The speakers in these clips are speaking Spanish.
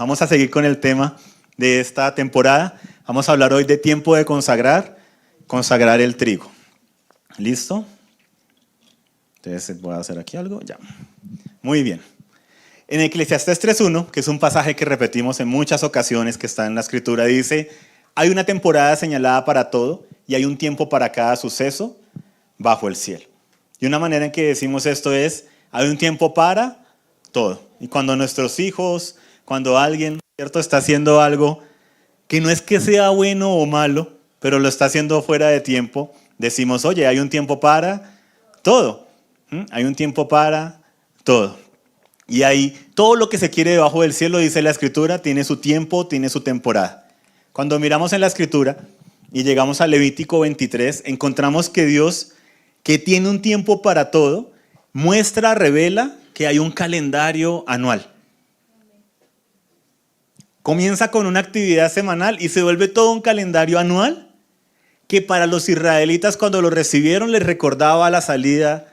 vamos a seguir con el tema de esta temporada. Vamos a hablar hoy de tiempo de consagrar el trigo. ¿Listo? Entonces voy a hacer aquí algo, ya. Muy bien. En Eclesiastés 3:1, que es un pasaje que repetimos en muchas ocasiones, que está en la Escritura, dice: hay una temporada señalada para todo y hay un tiempo para cada suceso bajo el cielo. Y una manera en que decimos esto es: hay un tiempo para todo. Y cuando nuestros hijos, cuando alguien, ¿cierto?, está haciendo algo que no es que sea bueno o malo, pero lo está haciendo fuera de tiempo, decimos: oye, hay un tiempo para todo. Hay un tiempo para todo. Y ahí todo lo que se quiere debajo del cielo, dice la Escritura, tiene su tiempo, tiene su temporada. Cuando miramos en la Escritura y llegamos a Levítico 23, encontramos que Dios, que tiene un tiempo para todo, muestra, revela que hay un calendario anual. Comienza con una actividad semanal y se vuelve todo un calendario anual que para los israelitas, cuando lo recibieron, les recordaba la salida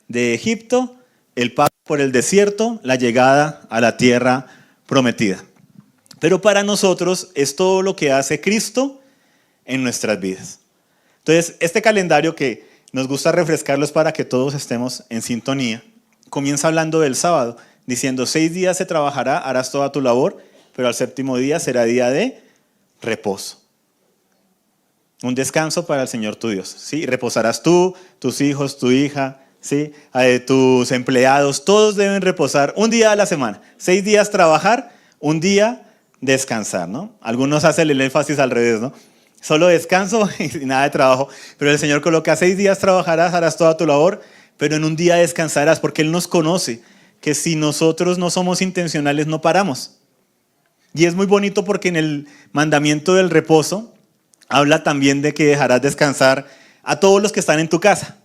de Egipto, el paso por el desierto, la llegada a la tierra prometida. Pero para nosotros es todo lo que hace Cristo en nuestras vidas. Entonces, este calendario que nos gusta refrescarlos para que todos estemos en sintonía, comienza hablando del sábado, diciendo: 6 días se trabajará, harás toda tu labor, pero al séptimo día será día de reposo. Un descanso para el Señor tu Dios. ¿Sí? Reposarás tú, tus hijos, tu hija, ¿sí? Tus empleados, todos deben reposar un día a la semana. 6 días trabajar, un día descansar, ¿no? Algunos hacen el énfasis al revés, ¿no? Solo descanso y nada de trabajo. Pero el Señor coloca: 6 días trabajarás, harás toda tu labor, pero en un día descansarás, porque Él nos conoce que si nosotros no somos intencionales no paramos. Y es muy bonito porque en el mandamiento del reposo habla también de que dejarás descansar a todos los que están en tu casa.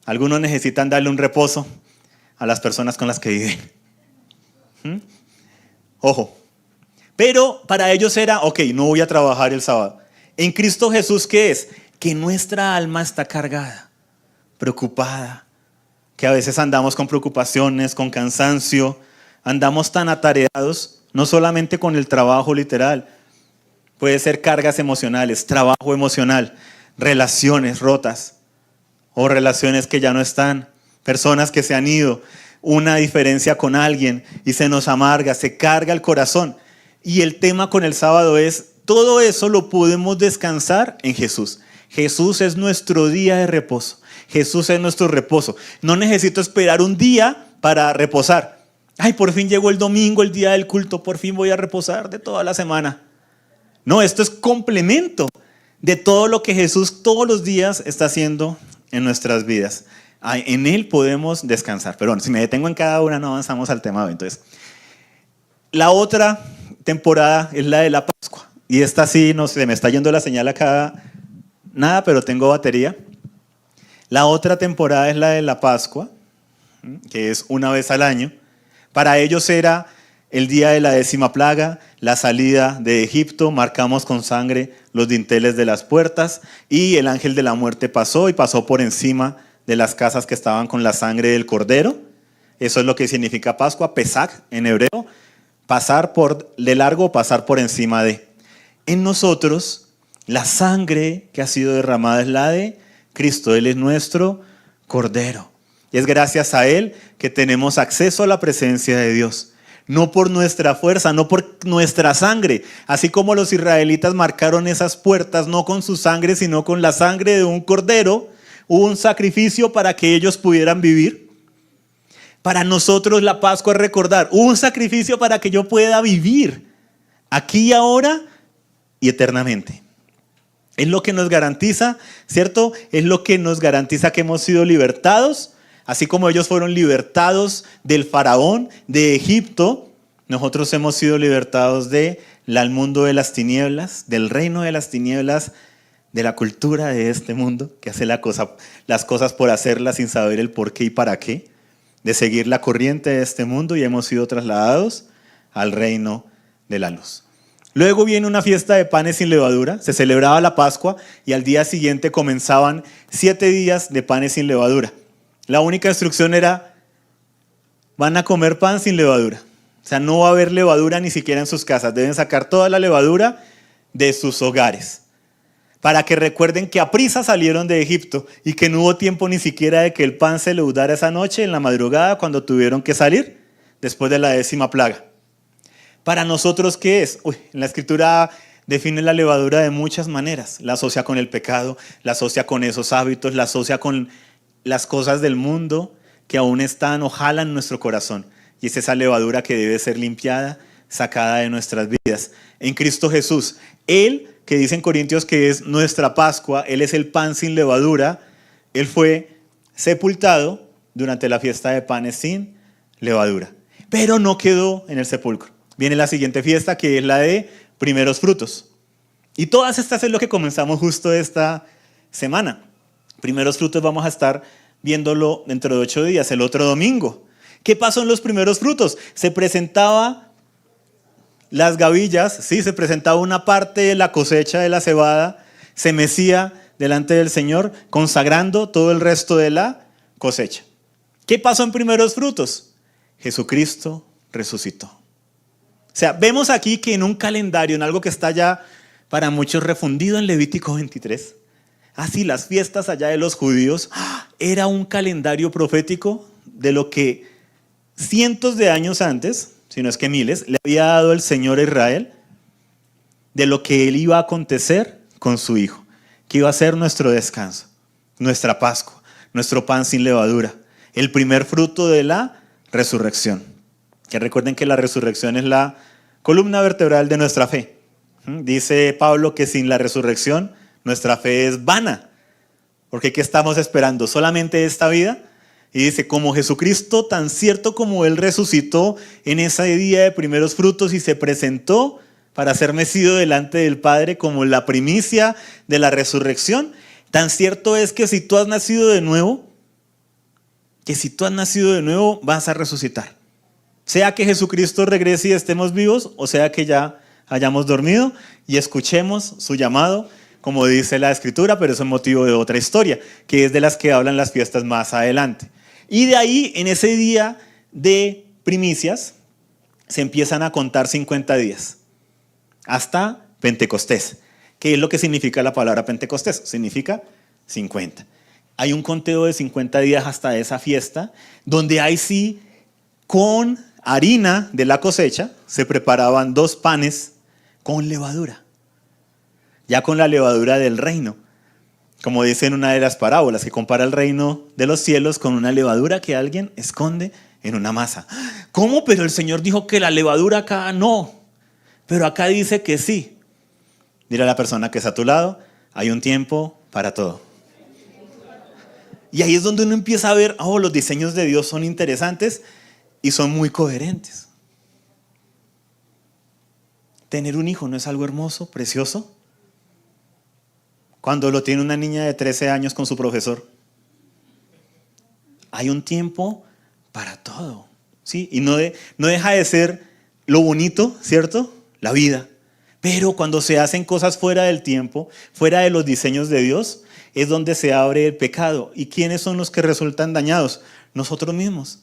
Algunos necesitan darle un reposo a las personas con las que viven. Ojo. Pero para ellos era: ok, no voy a trabajar el sábado. En Cristo Jesús, ¿qué es? Que nuestra alma está cargada, preocupada, que a veces andamos con preocupaciones, con cansancio, andamos tan atareados, no solamente con el trabajo literal, puede ser cargas emocionales, trabajo emocional, relaciones rotas o relaciones que ya no están, personas que se han ido, una diferencia con alguien y se nos amarga, se carga el corazón. Y el tema con el sábado es: todo eso lo podemos descansar en Jesús. Jesús es nuestro día de reposo. Jesús es nuestro reposo. No necesito esperar un día para reposar. Ay, por fin llegó el domingo, el día del culto, por fin voy a reposar de toda la semana. No, esto es complemento de todo lo que Jesús todos los días está haciendo en nuestras vidas. Ay, en Él podemos descansar. Pero bueno, si me detengo en cada una no avanzamos al tema de hoy. Entonces, la otra temporada es la de la Pascua. Y esta sí, no sé, me está yendo la señal acá. Nada, pero tengo batería. La otra temporada es la de la Pascua, que es una vez al año. Para ellos era el día de la 10ª plaga, la salida de Egipto. Marcamos con sangre los dinteles de las puertas y el ángel de la muerte pasó y pasó por encima de las casas que estaban con la sangre del cordero. Eso es lo que significa Pascua, Pesach en hebreo, pasar por de largo, pasar por encima de. En nosotros, la sangre que ha sido derramada es la de Cristo. Él es nuestro cordero. Y es gracias a Él que tenemos acceso a la presencia de Dios. No por nuestra fuerza, no por nuestra sangre. Así como los israelitas marcaron esas puertas, no con su sangre, sino con la sangre de un cordero, hubo un sacrificio para que ellos pudieran vivir. Para nosotros la Pascua es recordar: hubo un sacrificio para que yo pueda vivir aquí y ahora y eternamente. Es lo que nos garantiza, ¿cierto? Es lo que nos garantiza que hemos sido libertados. Así como ellos fueron libertados del faraón, de Egipto, nosotros hemos sido libertados del mundo de las tinieblas, del reino de las tinieblas, de la cultura de este mundo, que hace las cosas por hacerlas sin saber el por qué y para qué, de seguir la corriente de este mundo, y hemos sido trasladados al reino de la luz. Luego viene una fiesta de panes sin levadura, se celebraba la Pascua y al día siguiente comenzaban 7 días de panes sin levadura. La única instrucción era: van a comer pan sin levadura. O sea, no va a haber levadura ni siquiera en sus casas. Deben sacar toda la levadura de sus hogares. Para que recuerden que aprisa salieron de Egipto y que no hubo tiempo ni siquiera de que el pan se leudara esa noche en la madrugada cuando tuvieron que salir después de la 10ª plaga. Para nosotros, ¿qué es? En la Escritura define la levadura de muchas maneras. La asocia con el pecado, la asocia con esos hábitos, la asocia con las cosas del mundo que aún están o jalan nuestro corazón. Y es esa levadura que debe ser limpiada, sacada de nuestras vidas. En Cristo Jesús, Él, que dice en Corintios que es nuestra Pascua, Él es el pan sin levadura, Él fue sepultado durante la fiesta de panes sin levadura. Pero no quedó en el sepulcro. Viene la siguiente fiesta, que es la de primeros frutos. Y todas estas es lo que comenzamos justo esta semana. Primeros frutos vamos a estar viéndolo dentro de 8 días, el otro domingo. ¿Qué pasó en los primeros frutos? Se presentaba las gavillas, ¿sí? Se presentaba una parte de la cosecha de la cebada, se mecía delante del Señor, consagrando todo el resto de la cosecha. ¿Qué pasó en primeros frutos? Jesucristo resucitó. O sea, vemos aquí que en un calendario, en algo que está ya para muchos refundido en Levítico 23, así las fiestas allá de los judíos, era un calendario profético de lo que cientos de años antes, si no es que miles, le había dado el Señor a Israel, de lo que él iba a acontecer con su Hijo, que iba a ser nuestro descanso, nuestra Pascua, nuestro pan sin levadura, el primer fruto de la resurrección. Que recuerden que la resurrección es la columna vertebral de nuestra fe. Dice Pablo que sin la resurrección nuestra fe es vana. Porque ¿qué estamos esperando? ¿Solamente esta vida? Y dice, como Jesucristo, tan cierto como Él resucitó en ese día de primeros frutos y se presentó para ser mecido delante del Padre como la primicia de la resurrección, tan cierto es que si tú has nacido de nuevo, vas a resucitar. Sea que Jesucristo regrese y estemos vivos, o sea que ya hayamos dormido y escuchemos su llamado, como dice la Escritura, pero eso es motivo de otra historia, que es de las que hablan las fiestas más adelante. Y de ahí, en ese día de primicias, se empiezan a contar 50 días, hasta Pentecostés. ¿Qué es lo que significa la palabra Pentecostés? Significa 50. Hay un conteo de 50 días hasta esa fiesta, donde ahí sí, con harina de la cosecha, se preparaban 2 panes con levadura. Ya con la levadura del reino. Como dice en una de las parábolas, que compara el reino de los cielos con una levadura que alguien esconde en una masa. ¿Cómo? Pero el Señor dijo que la levadura acá no. Pero acá dice que sí. Dile a la persona que está a tu lado, hay un tiempo para todo. Y ahí es donde uno empieza a ver, los diseños de Dios son interesantes y son muy coherentes. Tener un hijo no es algo hermoso, precioso. Cuando lo tiene una niña de 13 años con su profesor. Hay un tiempo para todo, ¿sí? Y no deja de ser lo bonito, ¿cierto? La vida. Pero cuando se hacen cosas fuera del tiempo, fuera de los diseños de Dios, es donde se abre el pecado. ¿Y quiénes son los que resultan dañados? Nosotros mismos.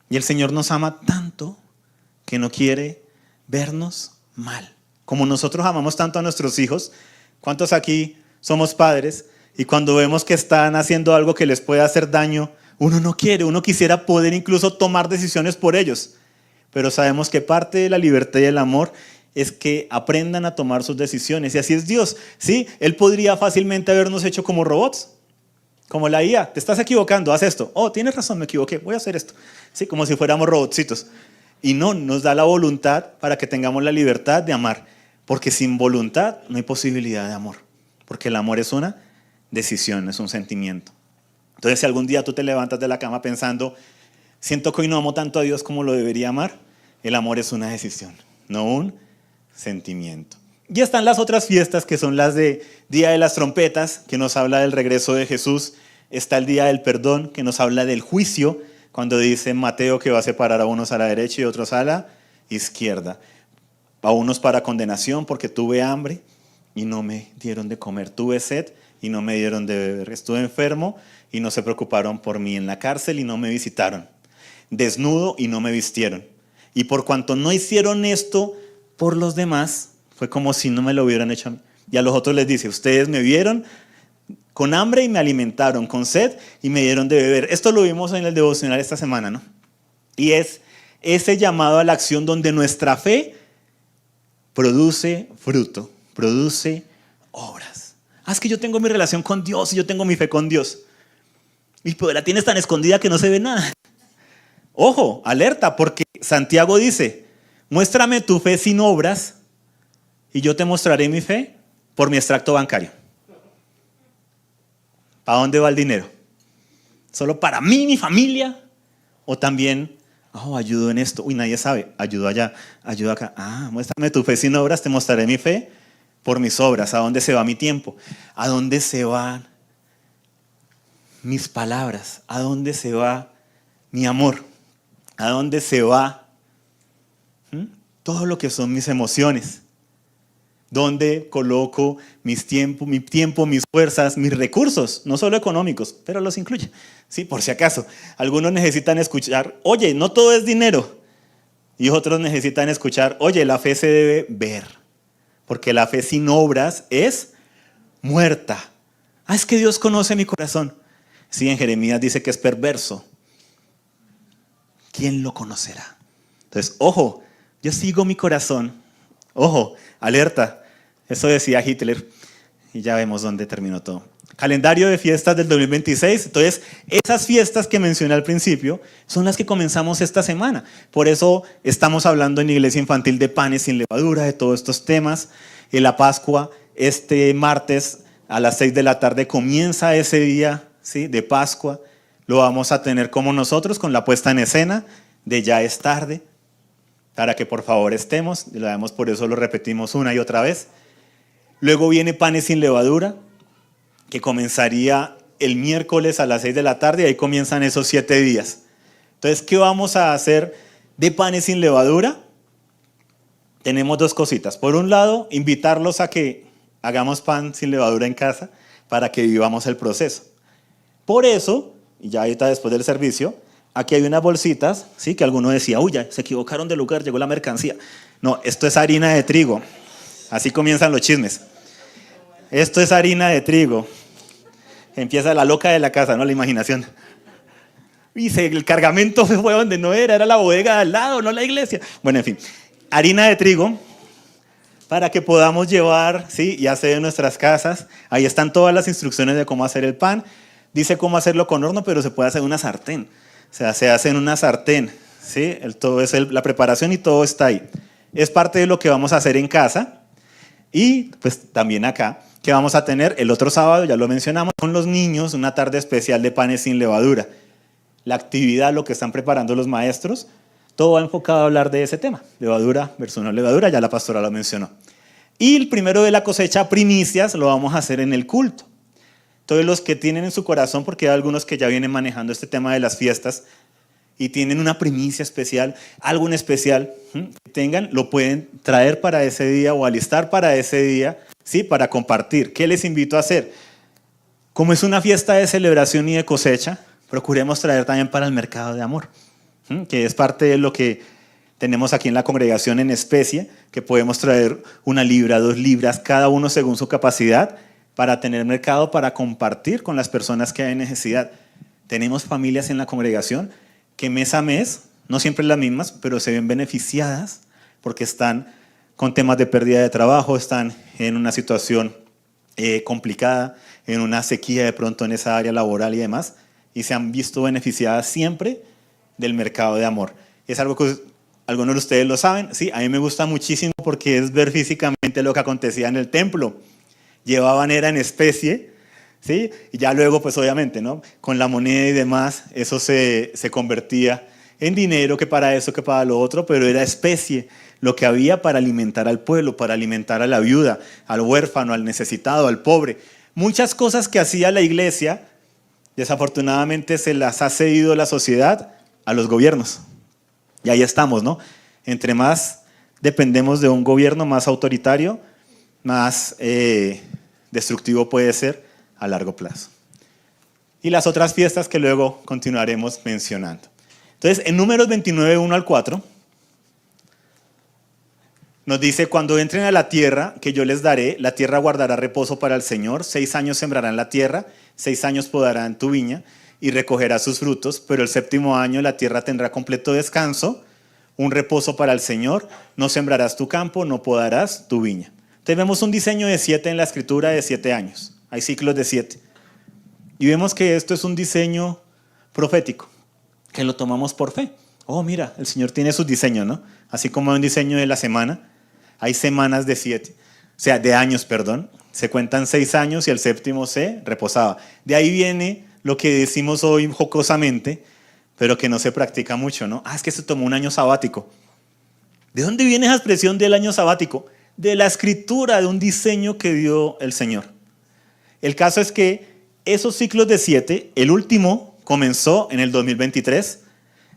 Y el Señor nos ama tanto que no quiere vernos mal. Como nosotros amamos tanto a nuestros hijos, ¿cuántos aquí somos padres? Y cuando vemos que están haciendo algo que les puede hacer daño, uno no quiere, uno quisiera poder incluso tomar decisiones por ellos. Pero sabemos que parte de la libertad y el amor es que aprendan a tomar sus decisiones. Y así es Dios, ¿sí? Él podría fácilmente habernos hecho como robots, como la IA. Te estás equivocando, haz esto. Tienes razón, me equivoqué, voy a hacer esto. Sí, como si fuéramos robotcitos. Y no, nos da la voluntad para que tengamos la libertad de amar. Porque sin voluntad no hay posibilidad de amor. Porque el amor es una decisión, es un sentimiento. Entonces, si algún día tú te levantas de la cama pensando, siento que hoy no amo tanto a Dios como lo debería amar, el amor es una decisión, no un sentimiento. Y están las otras fiestas que son las de Día de las Trompetas, que nos habla del regreso de Jesús. Está el Día del Perdón, que nos habla del juicio, cuando dice Mateo que va a separar a unos a la derecha y otros a la izquierda. A unos para condenación porque tuve hambre y no me dieron de comer. Tuve sed y no me dieron de beber. Estuve enfermo y no se preocuparon por mí. En la cárcel y no me visitaron. Desnudo y no me vistieron. Y por cuanto no hicieron esto por los demás, fue como si no me lo hubieran hecho a mí. Y a los otros les dice, ustedes me vieron con hambre y me alimentaron, con sed y me dieron de beber. Esto lo vimos en el devocional esta semana, ¿no? Y es ese llamado a la acción donde nuestra fe produce fruto, produce obras. Es que yo tengo mi relación con Dios y yo tengo mi fe con Dios. Y pues la tienes tan escondida que no se ve nada. Ojo, alerta, porque Santiago dice, muéstrame tu fe sin obras y yo te mostraré mi fe por mi extracto bancario. ¿Para dónde va el dinero? ¿Solo para mí, mi familia? ¿O también, ayudo en esto? Uy, nadie sabe, ayudo allá, ayudo acá. Muéstrame tu fe sin obras, te mostraré mi fe por mis obras. ¿A dónde se va mi tiempo? ¿A dónde se van mis palabras? ¿A dónde se va mi amor? ¿A dónde se va todo lo que son mis emociones? ¿Dónde coloco mi tiempo, mis fuerzas, mis recursos? No solo económicos, pero los incluye. Sí, por si acaso. Algunos necesitan escuchar, oye, no todo es dinero. Y otros necesitan escuchar, oye, la fe se debe ver. Porque la fe sin obras es muerta. Es que Dios conoce mi corazón. Sí, en Jeremías dice que es perverso. ¿Quién lo conocerá? Entonces, ojo, yo sigo mi corazón. Ojo, alerta. Eso decía Hitler. Y ya vemos dónde terminó todo. Calendario de fiestas del 2026. Entonces, esas fiestas que mencioné al principio son las que comenzamos esta semana. Por eso estamos hablando en Iglesia Infantil de panes sin levadura, de todos estos temas. En la Pascua, este martes a las 6 de la tarde comienza ese día, ¿sí?, de Pascua. Lo vamos a tener como nosotros con la puesta en escena de Ya es tarde, para que por favor estemos, y lo vemos, por eso lo repetimos una y otra vez. Luego viene Panes sin levadura, que comenzaría el miércoles a las 6 de la tarde, y ahí comienzan esos 7 días. Entonces, ¿qué vamos a hacer de Panes sin levadura? Tenemos dos cositas. Por un lado, invitarlos a que hagamos pan sin levadura en casa para que vivamos el proceso. Por eso, y ya ahorita después del servicio, aquí hay unas bolsitas, ¿sí?, que alguno decía, uy, ya se equivocaron de lugar, llegó la mercancía. No, esto es harina de trigo. Así comienzan los chismes. Esto es harina de trigo. Empieza la loca de la casa, ¿no? La imaginación. Y el cargamento fue donde no era la bodega de al lado, no la iglesia. Bueno, en fin, harina de trigo para que podamos llevar, ¿sí?, y hacer en nuestras casas. Ahí están todas las instrucciones de cómo hacer el pan. Dice cómo hacerlo con horno, pero se puede hacer en una sartén. O sea, se hace en una sartén, ¿sí? Todo es la preparación y todo está ahí. Es parte de lo que vamos a hacer en casa. Y pues también acá, que vamos a tener el otro sábado, ya lo mencionamos, con los niños, una tarde especial de panes sin levadura. La actividad, lo que están preparando los maestros, todo va enfocado a hablar de ese tema, levadura versus no levadura, ya la pastora lo mencionó. Y el primero de la cosecha, primicias, lo vamos a hacer en el culto. Todos los que tienen en su corazón, porque hay algunos que ya vienen manejando este tema de las fiestas y tienen una primicia especial, algo en especial que tengan, lo pueden traer para ese día o alistar para ese día, ¿sí?, para compartir. ¿Qué les invito a hacer? Como es una fiesta de celebración y de cosecha, procuremos traer también para el mercado de amor, que es parte de lo que tenemos aquí en la congregación en especie, que podemos traer 1 libra, 2 libras, cada uno según su capacidad, para tener mercado, para compartir con las personas que hay necesidad. Tenemos familias en la congregación que mes a mes, no siempre las mismas, pero se ven beneficiadas porque están con temas de pérdida de trabajo, están en una situación complicada, en una sequía de pronto en esa área laboral y demás, y se han visto beneficiadas siempre del mercado de amor. Es algo que algunos de ustedes lo saben, sí, a mí me gusta muchísimo porque es ver físicamente lo que acontecía en el templo. Llevaban era en especie, ¿sí? Y ya luego, pues obviamente, ¿no?, con la moneda y demás, eso se convertía en dinero, que para eso, que para lo otro, pero era especie, lo que había para alimentar al pueblo, para alimentar a la viuda, al huérfano, al necesitado, al pobre. Muchas cosas que hacía la iglesia, desafortunadamente se las ha cedido la sociedad a los gobiernos. Y ahí estamos, ¿no? Entre más dependemos de un gobierno más autoritario, más destructivo puede ser a largo plazo. Y las otras fiestas que luego continuaremos mencionando. Entonces, en Números 29, 1 al 4, Nos dice, cuando entren a la tierra que yo les daré, la tierra guardará reposo para el Señor, 6 años sembrarán la tierra, 6 años podarán tu viña y recogerá sus frutos, pero el 7º año la tierra tendrá completo descanso, un reposo para el Señor, no sembrarás tu campo, no podarás tu viña. Entonces vemos un diseño de 7 en la escritura de 7 años, hay ciclos de 7. Y vemos que esto es un diseño profético, que lo tomamos por fe. Oh, mira, el Señor tiene sus diseños, ¿no? Así como hay un diseño de la semana, hay semanas de 7, o sea, de años, perdón. Se cuentan 6 años y el 7º se reposaba. De ahí viene lo que decimos hoy jocosamente, pero que no se practica mucho, ¿no? Es que se tomó un año sabático. ¿De dónde viene esa expresión del año sabático? De la escritura, de un diseño que dio el Señor. El caso es que esos ciclos de 7, el último comenzó en el 2023,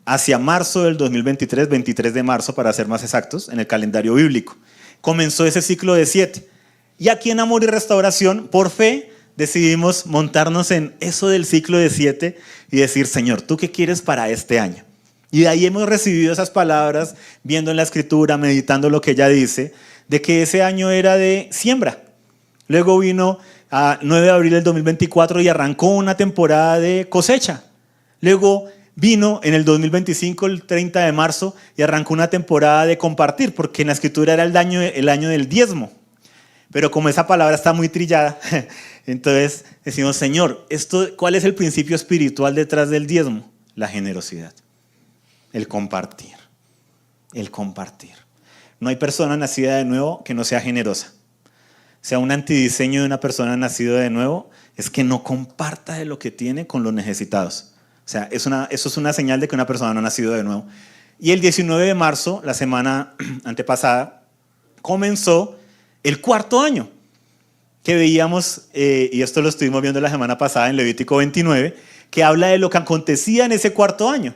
hacia marzo del 2023, 23 de marzo para ser más exactos, en el calendario bíblico. Comenzó ese ciclo de 7. Y aquí en Amor y Restauración, por fe, decidimos montarnos en eso del ciclo de 7 y decir, Señor, ¿tú qué quieres para este año? Y de ahí hemos recibido esas palabras, viendo en la escritura, meditando lo que ella dice, de que ese año era de siembra. Luego vino a 9 de abril del 2024 y arrancó una temporada de cosecha. Luego vino en el 2025, el 30 de marzo, y arrancó una temporada de compartir, porque en la escritura era el año del diezmo. Pero como esa palabra está muy trillada, entonces decimos, Señor, ¿cuál es el principio espiritual detrás del diezmo? La generosidad, el compartir, el compartir. No hay persona nacida de nuevo que no sea generosa. O sea, un antidiseño de una persona nacida de nuevo es que no comparta de lo que tiene con los necesitados. O sea, eso es una señal de que una persona no ha nacido de nuevo. Y el 19 de marzo, la semana antepasada, comenzó el 4º año que veíamos, y esto lo estuvimos viendo la semana pasada en Levítico 29, que habla de lo que acontecía en ese 4º año.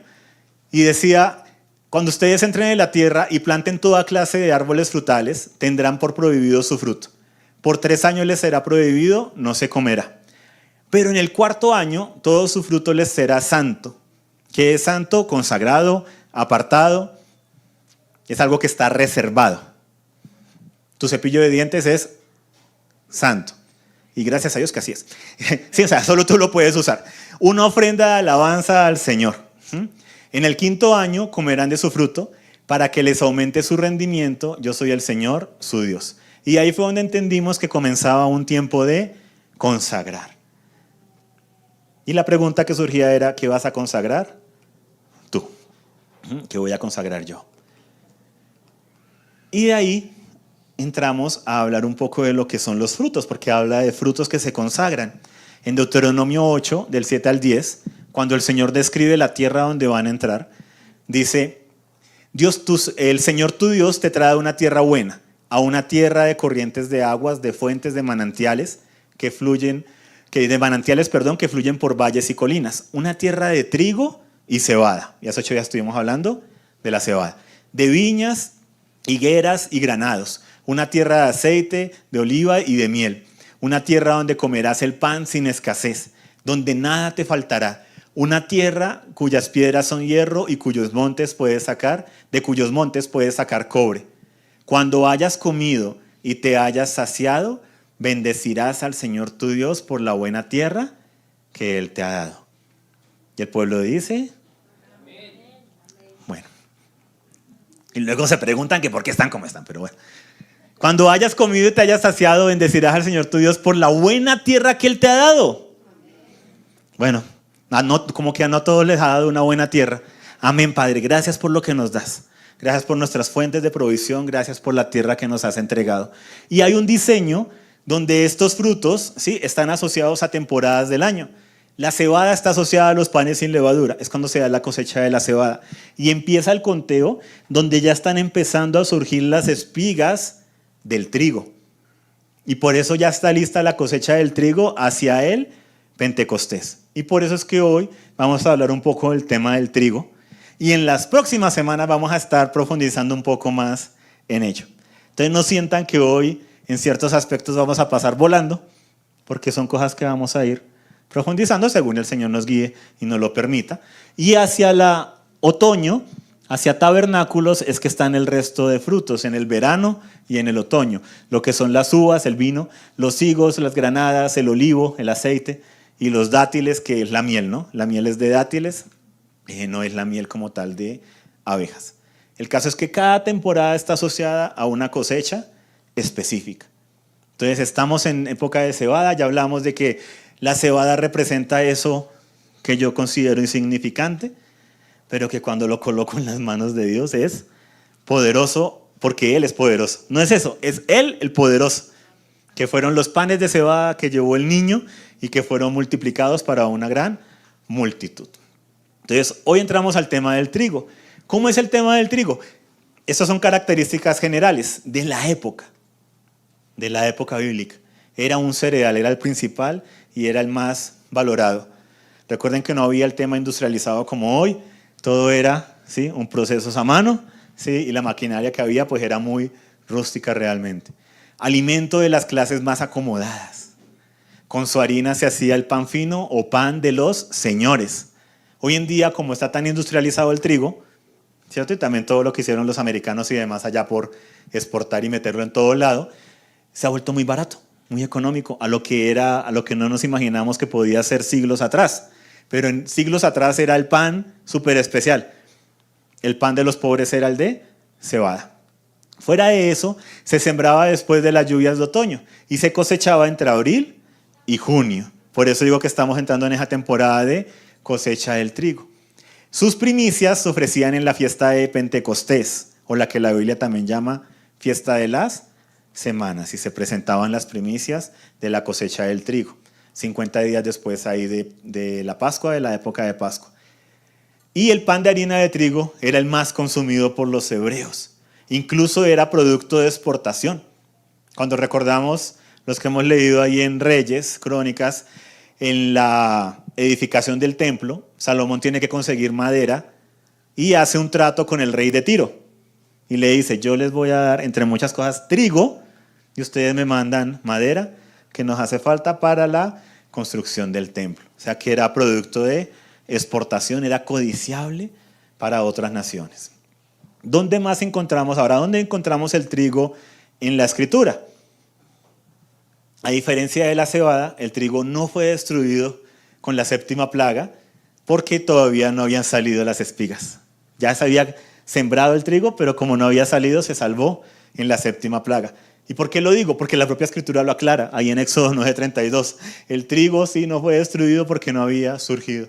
Y decía, cuando ustedes entren en la tierra y planten toda clase de árboles frutales, tendrán por prohibido su fruto. Por 3 años les será prohibido, no se comerá. Pero en el 4º año, todo su fruto les será santo. ¿Qué es santo? Consagrado, apartado. Es algo que está reservado. Tu cepillo de dientes es santo. Y gracias a Dios que así es. Sí, o sea, solo tú lo puedes usar. Una ofrenda de alabanza al Señor. En el 5º año comerán de su fruto para que les aumente su rendimiento. Yo soy el Señor, su Dios. Y ahí fue donde entendimos que comenzaba un tiempo de consagrar. Y la pregunta que surgía era, ¿qué vas a consagrar? Tú. ¿Qué voy a consagrar yo? Y de ahí entramos a hablar un poco de lo que son los frutos, porque habla de frutos que se consagran. En Deuteronomio 8, del 7 al 10, cuando el Señor describe la tierra donde van a entrar, dice, el Señor tu Dios te trae a una tierra buena, a una tierra de corrientes de aguas, de fuentes de manantiales que fluyen por valles y colinas, una tierra de trigo y cebada. Y hace 8 días estuvimos hablando de la cebada, de viñas, higueras y granados, una tierra de aceite, de oliva y de miel, una tierra donde comerás el pan sin escasez, donde nada te faltará, una tierra cuyas piedras son hierro y de cuyos montes puedes sacar cobre. Cuando hayas comido y te hayas saciado, bendecirás al Señor tu Dios por la buena tierra que Él te ha dado. Y el pueblo dice, amén. Bueno. Y luego se preguntan que por qué están como están, pero bueno. Cuando hayas comido y te hayas saciado, bendecirás al Señor tu Dios por la buena tierra que Él te ha dado. Bueno, como que a no todos les ha dado una buena tierra. Amén, Padre, gracias por lo que nos das. Gracias por nuestras fuentes de provisión, gracias por la tierra que nos has entregado. Y hay un diseño donde estos frutos, ¿sí?, están asociados a temporadas del año. La cebada está asociada a los panes sin levadura, es cuando se da la cosecha de la cebada. Y empieza el conteo donde ya están empezando a surgir las espigas del trigo. Y por eso ya está lista la cosecha del trigo hacia el Pentecostés. Y por eso es que hoy vamos a hablar un poco del tema del trigo. Y en las próximas semanas vamos a estar profundizando un poco más en ello. Entonces no sientan que hoy en ciertos aspectos vamos a pasar volando, porque son cosas que vamos a ir profundizando según el Señor nos guíe y nos lo permita. Y hacia el otoño Hacia tabernáculos es que están el resto de frutos, en el verano y en el otoño, lo que son las uvas, el vino, los higos, las granadas, el olivo, el aceite y los dátiles, que es la miel, ¿no? La miel es de dátiles, no es la miel como tal de abejas. El caso es que cada temporada está asociada a una cosecha específica. Entonces estamos en época de cebada, ya hablamos de que la cebada representa eso que yo considero insignificante, pero que cuando lo coloco en las manos de Dios es poderoso, porque Él es poderoso. No es eso, es Él el poderoso, que fueron los panes de cebada que llevó el niño y que fueron multiplicados para una gran multitud. Entonces, hoy entramos al tema del trigo. ¿Cómo es el tema del trigo? Estas son características generales de la época bíblica. Era un cereal, era el principal y era el más valorado. Recuerden que no había el tema industrializado como hoy. Todo era, ¿sí?, un proceso a mano, ¿sí?, y la maquinaria que había pues era muy rústica realmente. Alimento de las clases más acomodadas. Con su harina se hacía el pan fino o pan de los señores. Hoy en día, como está tan industrializado el trigo, ¿cierto?, y también todo lo que hicieron los americanos y demás allá por exportar y meterlo en todo lado, se ha vuelto muy barato, muy económico, a lo que no nos imaginamos que podía ser siglos atrás. Pero en siglos atrás era el pan súper especial. El pan de los pobres era el de cebada. Fuera de eso, se sembraba después de las lluvias de otoño y se cosechaba entre abril y junio. Por eso digo que estamos entrando en esa temporada de cosecha del trigo. Sus primicias se ofrecían en la fiesta de Pentecostés, o la que la Biblia también llama fiesta de las semanas, y se presentaban las primicias de la cosecha del trigo. 50 días después ahí de la Pascua, de la época de Pascua. Y el pan de harina de trigo era el más consumido por los hebreos. Incluso era producto de exportación. Cuando recordamos los que hemos leído ahí en Reyes, Crónicas, en la edificación del templo, Salomón tiene que conseguir madera y hace un trato con el rey de Tiro. Y le dice, yo les voy a dar, entre muchas cosas, trigo, y ustedes me mandan madera, que nos hace falta para la construcción del templo. O sea que era producto de exportación, era codiciable para otras naciones. ¿Dónde más encontramos ahora? ¿Dónde encontramos el trigo en la Escritura? A diferencia de la cebada, el trigo no fue destruido con la séptima plaga porque todavía no habían salido las espigas. Ya se había sembrado el trigo, pero como no había salido, se salvó en la séptima plaga. ¿Y por qué lo digo? Porque la propia Escritura lo aclara, ahí en Éxodo 9:32. El trigo sí no fue destruido porque no había surgido.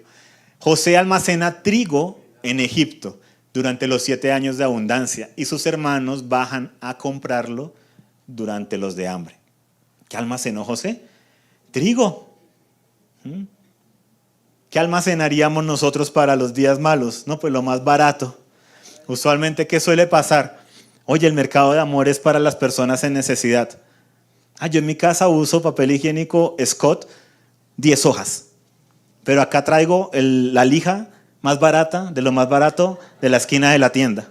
José almacena trigo en Egipto durante los 7 años de abundancia y sus hermanos bajan a comprarlo durante los de hambre. ¿Qué almacenó José? Trigo. ¿Qué almacenaríamos nosotros para los días malos? No, pues lo más barato. Usualmente, ¿qué suele pasar? Oye, el mercado de amor es para las personas en necesidad. Yo en mi casa uso papel higiénico Scott, 10 hojas. Pero acá traigo la lija más barata, de lo más barato, de la esquina de la tienda.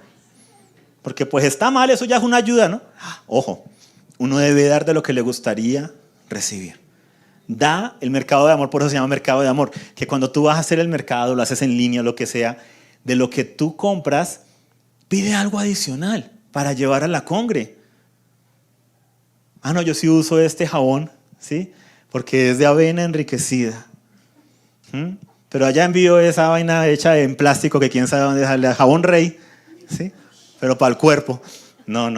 Porque pues está mal, eso ya es una ayuda, ¿no? Ojo, uno debe dar de lo que le gustaría recibir. Da el mercado de amor, por eso se llama mercado de amor. Que cuando tú vas a hacer el mercado, lo haces en línea, lo que sea, de lo que tú compras, pide algo adicional para llevar a la congre. No, yo sí uso este jabón, ¿sí? Porque es de avena enriquecida. Pero allá envío esa vaina hecha en plástico que quién sabe dónde dejarle, jabón rey, ¿sí? Pero para el cuerpo. No.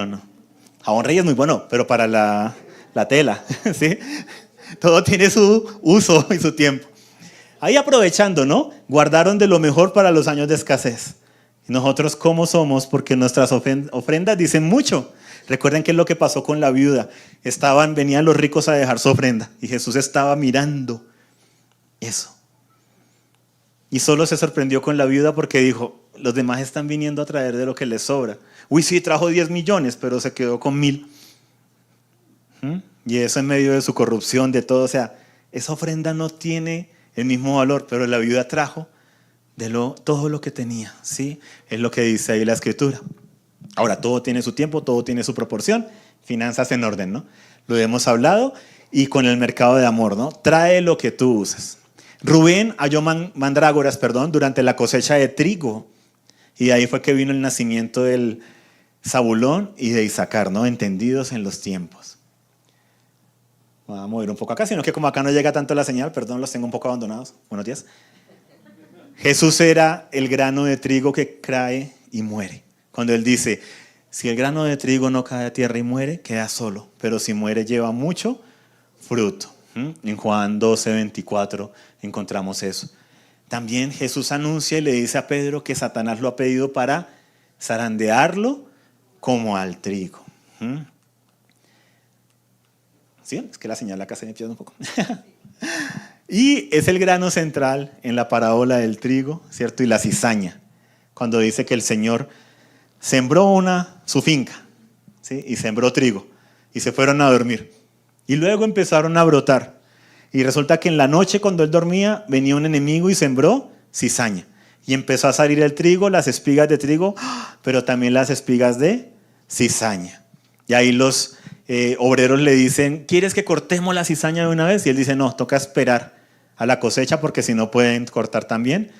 Jabón rey es muy bueno, pero para la tela, ¿sí? Todo tiene su uso y su tiempo. Ahí aprovechando, ¿no? Guardaron de lo mejor para los años de escasez. Nosotros, ¿cómo somos? Porque nuestras ofrendas dicen mucho. Recuerden qué es lo que pasó con la viuda. Venían los ricos a dejar su ofrenda y Jesús estaba mirando eso. Y solo se sorprendió con la viuda porque dijo, los demás están viniendo a traer de lo que les sobra. Uy, sí, trajo 10 millones, pero se quedó con 1000. Y eso en medio de su corrupción, de todo. O sea, esa ofrenda no tiene el mismo valor, pero la viuda trajo todo lo que tenía, ¿sí? Es lo que dice ahí la Escritura. Ahora, todo tiene su tiempo, todo tiene su proporción. Finanzas en orden, ¿no? Lo hemos hablado. Y con el mercado de amor, ¿no? Trae lo que tú uses. Rubén halló mandrágoras, durante la cosecha de trigo Y de ahí fue que vino el nacimiento del Zabulón y de Isaacar, ¿no? Entendidos en los tiempos. Voy a mover un poco acá, sino que como acá no llega tanto la señal, perdón, los tengo un poco abandonados. Buenos días. Jesús era el grano de trigo que cae y muere. Cuando él dice, si el grano de trigo no cae a tierra y muere, queda solo. Pero si muere, lleva mucho fruto. En Juan 12:24 encontramos eso. También Jesús anuncia y le dice a Pedro que Satanás lo ha pedido para zarandearlo como al trigo. ¿Sí? Es que la señal acá se me pierde un poco. Y es el grano central en la parábola del trigo, ¿cierto? Y la cizaña, cuando dice que el Señor sembró su finca, ¿sí? Y sembró trigo, y se fueron a dormir. Y luego empezaron a brotar. Y resulta que en la noche, cuando él dormía, venía un enemigo y sembró cizaña. Y empezó a salir el trigo, las espigas de trigo, pero también las espigas de cizaña. Y ahí los obreros le dicen, ¿quieres que cortemos la cizaña de una vez? Y él dice, no, toca esperar a la cosecha porque si no pueden cortar también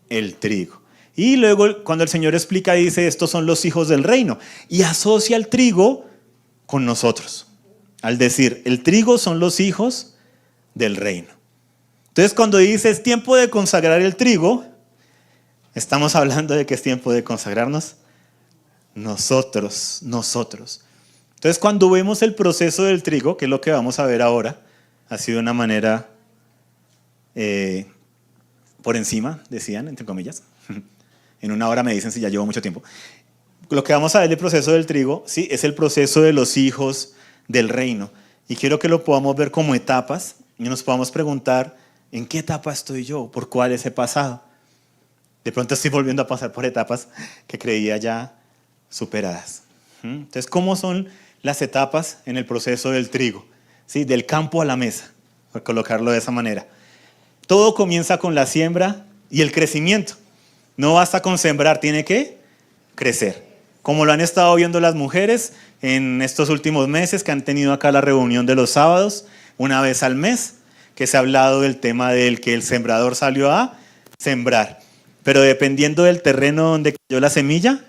el trigo. Y luego cuando el Señor explica, dice, estos son los hijos del reino. Y asocia el trigo con nosotros. Al decir, el trigo son los hijos del reino. Entonces cuando dice, es tiempo de consagrar el trigo, estamos hablando de que es tiempo de consagrarnos nosotros. Entonces cuando vemos el proceso del trigo, que es lo que vamos a ver ahora, así de una manera por encima, decían, entre comillas. En una hora me dicen si ya llevo mucho tiempo. Lo que vamos a ver del proceso del trigo, sí, es el proceso de los hijos del reino. Y quiero que lo podamos ver como etapas y nos podamos preguntar, ¿en qué etapa estoy yo? ¿Por cuáles he pasado? De pronto estoy volviendo a pasar por etapas que creía ya superadas. Entonces, ¿cómo son las etapas en el proceso del trigo? ¿Sí? Del campo a la mesa, por colocarlo de esa manera. Todo comienza con la siembra y el crecimiento. No basta con sembrar, tiene que crecer. Como lo han estado viendo las mujeres en estos últimos meses, que han tenido acá la reunión de los sábados, una vez al mes, que se ha hablado del tema del que el sembrador salió a sembrar. Pero dependiendo del terreno donde cayó la semilla,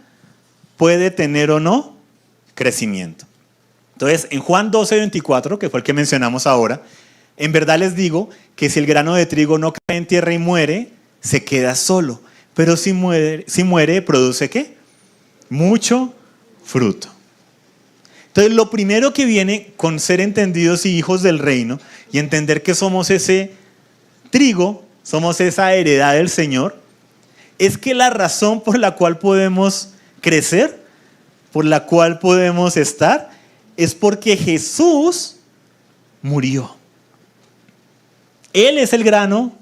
puede tener o no crecimiento. Entonces, en Juan 12:24, que fue el que mencionamos ahora, en verdad les digo que si el grano de trigo no cae en tierra y muere, se queda solo. Pero si muere, ¿produce qué? Mucho fruto. Entonces, lo primero que viene con ser entendidos y hijos del reino y entender que somos ese trigo, somos esa heredad del Señor, es que la razón por la cual podemos crecer, por la cual podemos estar, es porque Jesús murió. Él es el grano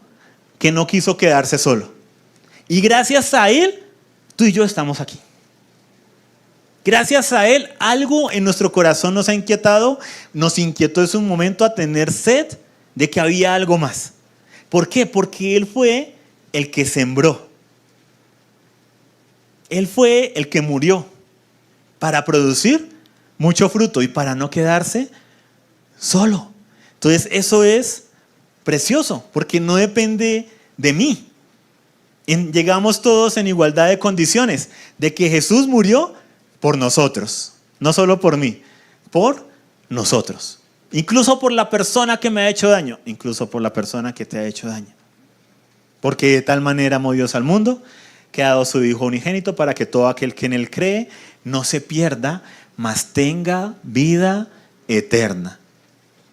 que no quiso quedarse solo. Y gracias a Él, tú y yo estamos aquí. Gracias a Él, algo en nuestro corazón nos ha inquietado, nos inquietó en un momento a tener sed de que había algo más. ¿Por qué? Porque Él fue el que sembró. Él fue el que murió para producir mucho fruto y para no quedarse solo. Entonces eso es precioso porque no depende de mí. Llegamos todos en igualdad de condiciones de que Jesús murió por nosotros, no solo por mí, por nosotros. Incluso por la persona que me ha hecho daño, incluso por la persona que te ha hecho daño. Porque de tal manera amó Dios al mundo que ha dado su Hijo unigénito para que todo aquel que en Él cree no se pierda, mas tenga vida eterna.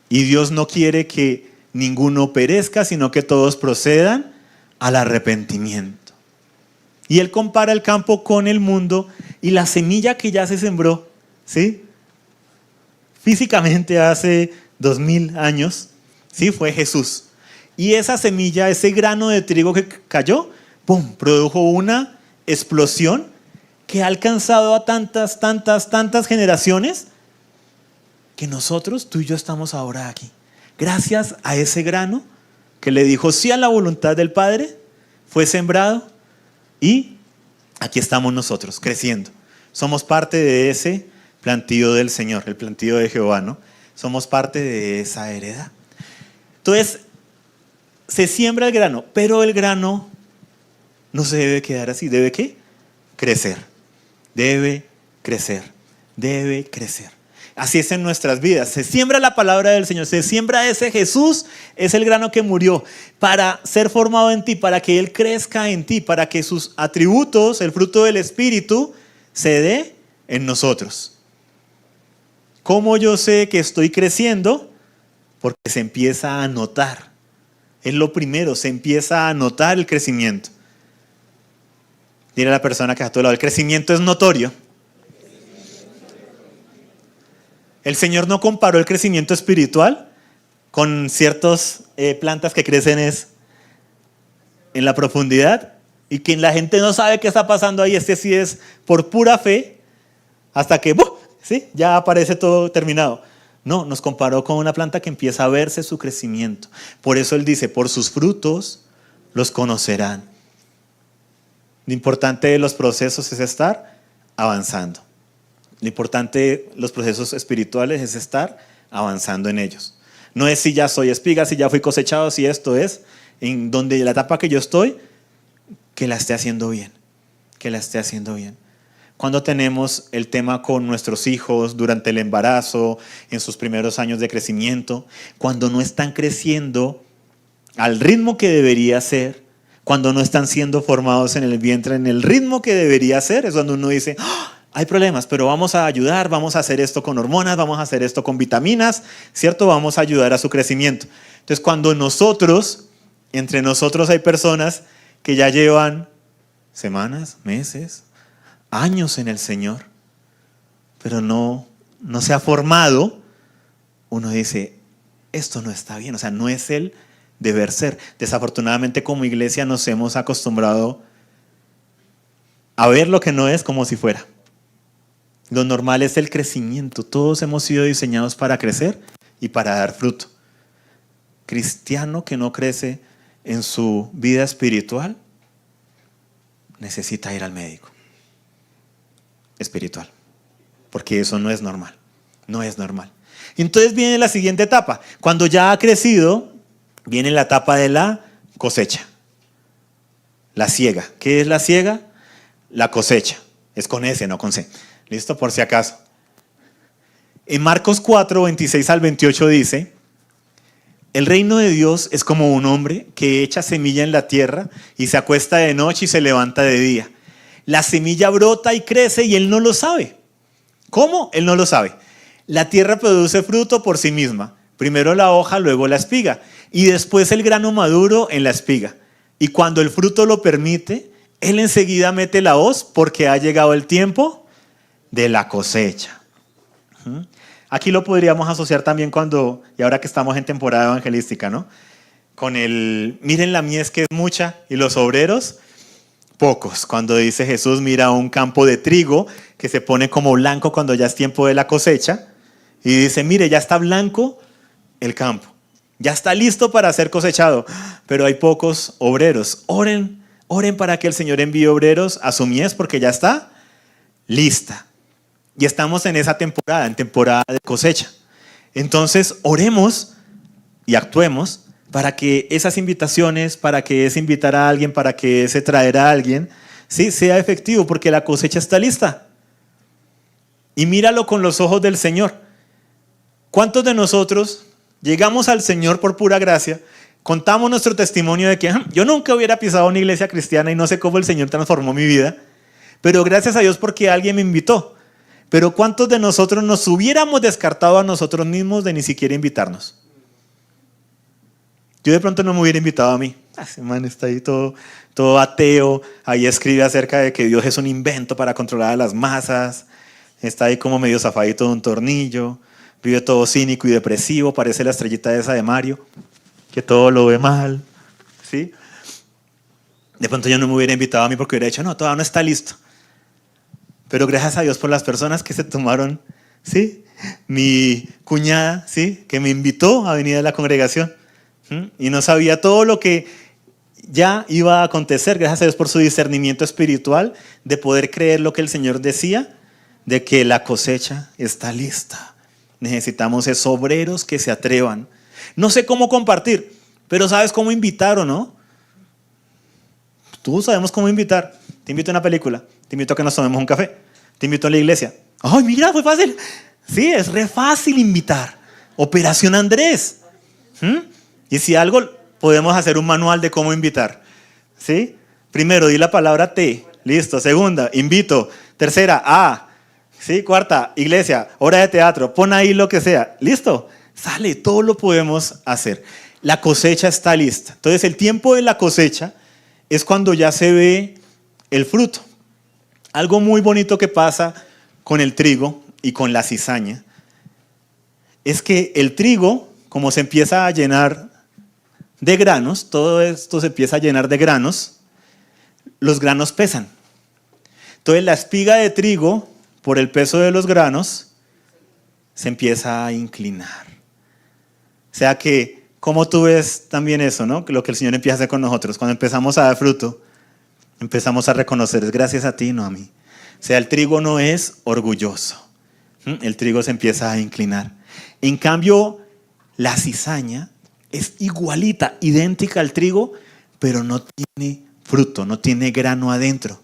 Y Dios no quiere que ninguno perezca, sino que todos procedan al arrepentimiento. Y Él compara el campo con el mundo y la semilla que ya se sembró, ¿sí? Físicamente hace 2000 años, ¿sí? Fue Jesús. Y esa semilla, ese grano de trigo que cayó, ¡pum!, produjo una explosión que ha alcanzado a tantas generaciones que nosotros, tú y yo, estamos ahora aquí. Gracias a ese grano que le dijo sí a la voluntad del Padre, fue sembrado y aquí estamos nosotros creciendo. Somos parte de ese plantío del Señor, el plantío de Jehová, ¿no? Somos parte de esa heredad. Entonces, se siembra el grano, pero el grano no se debe quedar así. ¿Debe qué? crecer. Debe crecer. Debe crecer. Así es en nuestras vidas. Se siembra la palabra del Señor. Se siembra ese Jesús, es el grano que murió para ser formado en ti, para que Él crezca en ti, para que sus atributos, el fruto del Espíritu, se dé en nosotros. ¿Cómo yo sé que estoy creciendo? Porque se empieza a notar. Es lo primero, se empieza a notar el crecimiento. Dile a la persona que está a tu lado, el crecimiento es notorio. El Señor no comparó el crecimiento espiritual con ciertas plantas que crecen en la profundidad y que la gente no sabe qué está pasando ahí. Este sí es por pura fe hasta que ¿sí? Ya aparece todo terminado. No, nos comparó con una planta que empieza a verse su crecimiento. Por eso Él dice, por sus frutos los conocerán. Lo importante de los procesos es estar avanzando. Lo importante de los procesos espirituales es estar avanzando en ellos. No es si ya soy espiga, si ya fui cosechado, si esto es, en donde la etapa que yo estoy, que la esté haciendo bien. Que la esté haciendo bien. Cuando tenemos el tema con nuestros hijos durante el embarazo, en sus primeros años de crecimiento, cuando no están creciendo al ritmo que debería ser, cuando no están siendo formados en el vientre en el ritmo que debería ser, es cuando uno dice, hay problemas, pero vamos a ayudar, vamos a hacer esto con hormonas, vamos a hacer esto con vitaminas, ¿cierto? Vamos a ayudar a su crecimiento. Entonces, cuando entre nosotros hay personas que ya llevan semanas, meses, años en el Señor, pero no se ha formado, uno dice, esto no está bien, o sea, no es el deber ser. Desafortunadamente, como iglesia nos hemos acostumbrado a ver lo que no es como si fuera. Lo normal es el crecimiento. Todos hemos sido diseñados para crecer y para dar fruto. Cristiano que no crece en su vida espiritual necesita ir al médico espiritual, porque eso no es normal. No es normal. Entonces viene la siguiente etapa. Cuando ya ha crecido, viene la etapa de la cosecha. La siega. ¿Qué es la siega? La cosecha. Es con S, no con C. ¿Listo? Por si acaso. En Marcos 4, 26 al 28 dice, el reino de Dios es como un hombre que echa semilla en la tierra y se acuesta de noche y se levanta de día. La semilla brota y crece y él no lo sabe. ¿Cómo? Él no lo sabe. La tierra produce fruto por sí misma. Primero la hoja, luego la espiga y después el grano maduro en la espiga. Y cuando el fruto lo permite, él enseguida mete la hoz porque ha llegado el tiempo de la cosecha. Aquí lo podríamos asociar también y ahora que estamos en temporada evangelística, ¿no? Con miren la mies que es mucha y los obreros pocos. Cuando dice Jesús, mira un campo de trigo que se pone como blanco cuando ya es tiempo de la cosecha y dice, mire, ya está blanco el campo, ya está listo para ser cosechado, pero hay pocos obreros. Oren para que el Señor envíe obreros a su mies porque ya está lista. Y estamos en esa temporada, en temporada de cosecha. Entonces, oremos y actuemos para que esas invitaciones, para que ese invitar a alguien, para que ese traer a alguien, sí, sea efectivo, porque la cosecha está lista. Y míralo con los ojos del Señor. ¿Cuántos de nosotros llegamos al Señor por pura gracia, contamos nuestro testimonio de que yo nunca hubiera pisado una iglesia cristiana y no sé cómo el Señor transformó mi vida, pero gracias a Dios porque alguien me invitó? Pero ¿cuántos de nosotros nos hubiéramos descartado a nosotros mismos de ni siquiera invitarnos? Yo de pronto no me hubiera invitado a mí. Ese man está ahí todo ateo, ahí escribe acerca de que Dios es un invento para controlar a las masas, está ahí como medio zafadito de un tornillo, vive todo cínico y depresivo, parece la estrellita esa de Mario, que todo lo ve mal, ¿sí? De pronto yo no me hubiera invitado a mí porque hubiera dicho, no, todavía no está listo. Pero gracias a Dios por las personas que se tomaron, ¿sí? Mi cuñada, ¿sí? Que me invitó a venir a la congregación. Y no sabía todo lo que ya iba a acontecer. Gracias a Dios por su discernimiento espiritual de poder creer lo que el Señor decía, de que la cosecha está lista. Necesitamos esos obreros que se atrevan. No sé cómo compartir, pero ¿sabes cómo invitar o no? Tú sabemos cómo invitar. Te invito a una película, te invito a que nos tomemos un café, te invito a la iglesia. ¡Ay, mira, fue fácil! Sí, es re fácil invitar. Operación Andrés. Y si algo, podemos hacer un manual de cómo invitar. ¿Sí? Primero, di la palabra T. Listo. Segunda, invito. Tercera, A. ¿Sí? Cuarta, iglesia, hora de teatro. Pon ahí lo que sea. Listo. Sale, todo lo podemos hacer. La cosecha está lista. Entonces, el tiempo de la cosecha es cuando ya se ve el fruto. Algo muy bonito que pasa con el trigo y con la cizaña es que el trigo, como se empieza a llenar de granos, todo esto se empieza a llenar de granos, los granos pesan. Entonces la espiga de trigo, por el peso de los granos, se empieza a inclinar. O sea que, como tú ves también eso, ¿no? Lo que el Señor empieza a hacer con nosotros, cuando empezamos a dar fruto, empezamos a reconocer, es gracias a ti, no a mí. O sea, el trigo no es orgulloso. El trigo se empieza a inclinar. En cambio, la cizaña es igualita, idéntica al trigo, pero no tiene fruto, no tiene grano adentro.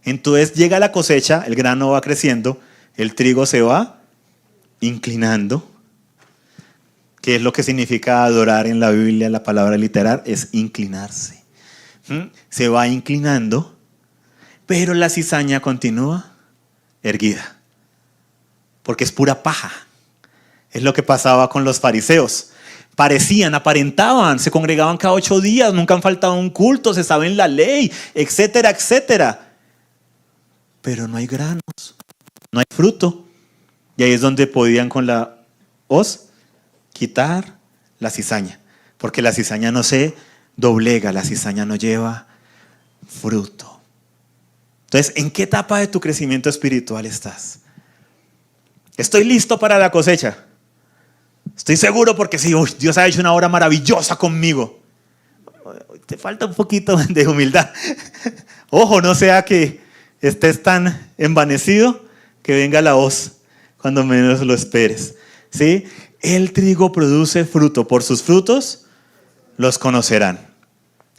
Entonces llega la cosecha, el grano va creciendo, el trigo se va inclinando. ¿Qué es lo que significa adorar en la Biblia? La palabra literal es inclinarse. Se va inclinando, pero la cizaña continúa erguida, porque es pura paja. Es lo que pasaba con los fariseos. Parecían, aparentaban, se congregaban cada 8 días, nunca han faltado un culto, se saben la ley, etcétera, etcétera. Pero no hay granos, no hay fruto. Y ahí es donde podían con la hoz quitar la cizaña, porque la cizaña no se doblega, la cizaña no lleva fruto. Entonces, ¿en qué etapa de tu crecimiento espiritual estás? ¿Estoy listo para la cosecha? Estoy seguro porque sí, Dios ha hecho una obra maravillosa conmigo. Te falta un poquito de humildad. Ojo, no sea que estés tan envanecido que venga la hoz cuando menos lo esperes. ¿Sí? El trigo produce fruto. Por sus frutos los conocerán.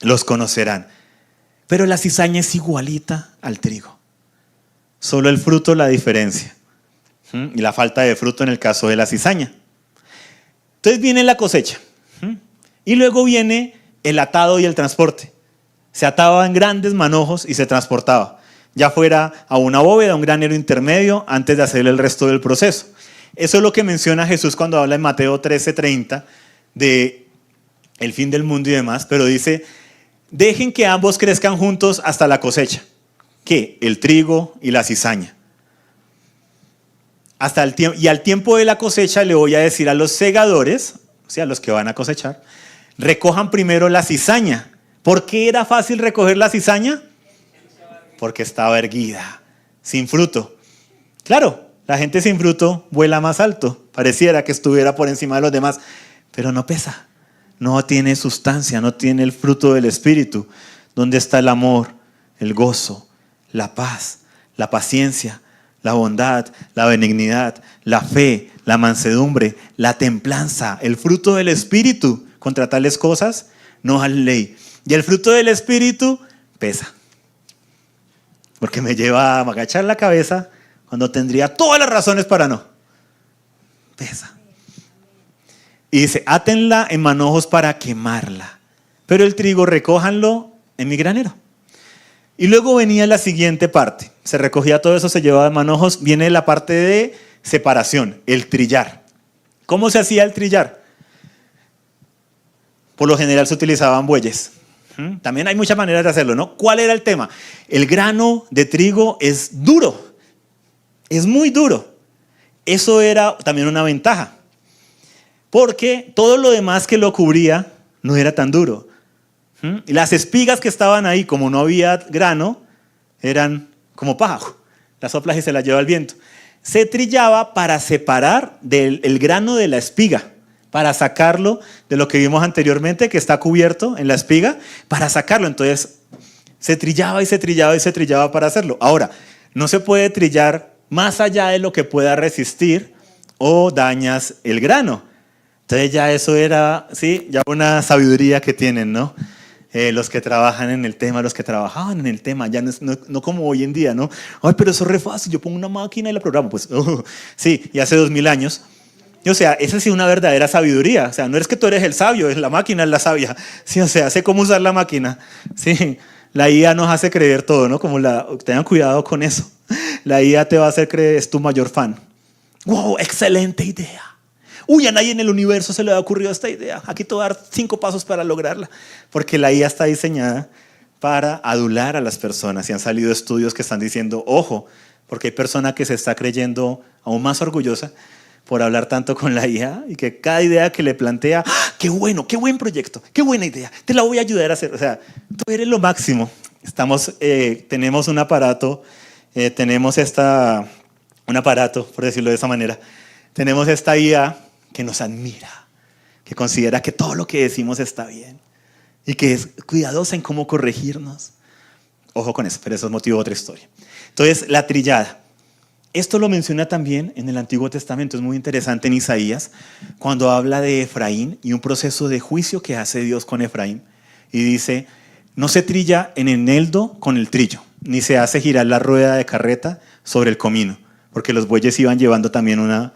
Los conocerán. Pero la cizaña es igualita al trigo. Solo el fruto la diferencia. Y la falta de fruto en el caso de la cizaña. Entonces viene la cosecha. Y luego viene el atado y el transporte. Se ataba en grandes manojos y se transportaba. Ya fuera a una bóveda, a un granero intermedio, antes de hacer el resto del proceso. Eso es lo que menciona Jesús cuando habla en Mateo 13:30 de el fin del mundo y demás. Pero dice, dejen que ambos crezcan juntos hasta la cosecha. ¿Qué? El trigo y la cizaña. Y al tiempo de la cosecha le voy a decir a los segadores, o sea, a los que van a cosechar, recojan primero la cizaña. ¿Por qué era fácil recoger la cizaña? Porque estaba erguida, sin fruto. Claro, la gente sin fruto vuela más alto, pareciera que estuviera por encima de los demás, pero no pesa, no tiene sustancia, no tiene el fruto del Espíritu. ¿Dónde está el amor, el gozo, la paz, la paciencia, la bondad, la benignidad, la fe, la mansedumbre, la templanza, el fruto del Espíritu? Contra tales cosas no hay ley. Y el fruto del Espíritu pesa, porque me lleva a agachar la cabeza cuando tendría todas las razones para no. Pesa. Y dice, átenla en manojos para quemarla, pero el trigo recójanlo en mi granero. Y luego venía la siguiente parte. Se recogía todo eso, se llevaba en manojos. Viene la parte de separación, el trillar. ¿Cómo se hacía el trillar? Por lo general se utilizaban bueyes. También hay muchas maneras de hacerlo, ¿no? ¿Cuál era el tema? El grano de trigo es duro. Es muy duro. Eso era también una ventaja. Porque todo lo demás que lo cubría no era tan duro. Y las espigas que estaban ahí, como no había grano, eran como paja. Las soplas y se las lleva el viento. Se trillaba para separar el grano de la espiga, para sacarlo de lo que vimos anteriormente, que está cubierto en la espiga, para sacarlo. Entonces, se trillaba y se trillaba y se trillaba para hacerlo. Ahora, no se puede trillar más allá de lo que pueda resistir o dañas el grano. Entonces ya eso era, sí, ya una sabiduría que tienen, ¿no? los que trabajan en el tema, los que trabajaban en el tema, ya no como hoy en día, ¿no? Ay, pero eso es re fácil, yo pongo una máquina y la programo. Pues, sí, y hace 2000 años. Y, o sea, esa sí es una verdadera sabiduría. O sea, no es que tú eres el sabio, es la máquina es la sabia. Sí, o sea, sé cómo usar la máquina. Sí, la IA nos hace creer todo, ¿no? Tengan cuidado con eso. La IA te va a hacer creer, es tu mayor fan. ¡Wow! ¡Excelente idea! Uy, a nadie en el universo se le ha ocurrido esta idea. Aquí te voy a dar 5 pasos para lograrla. Porque la IA está diseñada para adular a las personas. Y han salido estudios que están diciendo, ojo, porque hay persona que se está creyendo aún más orgullosa por hablar tanto con la IA y que cada idea que le plantea, ¡ah, qué bueno, qué buen proyecto, qué buena idea, te la voy a ayudar a hacer! O sea, tú eres lo máximo. Tenemos un aparato, un aparato, por decirlo de esa manera. Tenemos esta IA que nos admira, que considera que todo lo que decimos está bien y que es cuidadosa en cómo corregirnos. Ojo con eso, pero eso es motivo de otra historia. Entonces, la trillada. Esto lo menciona también en el Antiguo Testamento, es muy interesante en Isaías, cuando habla de Efraín y un proceso de juicio que hace Dios con Efraín. Y dice, no se trilla en eneldo con el trillo, ni se hace girar la rueda de carreta sobre el comino, porque los bueyes iban llevando también una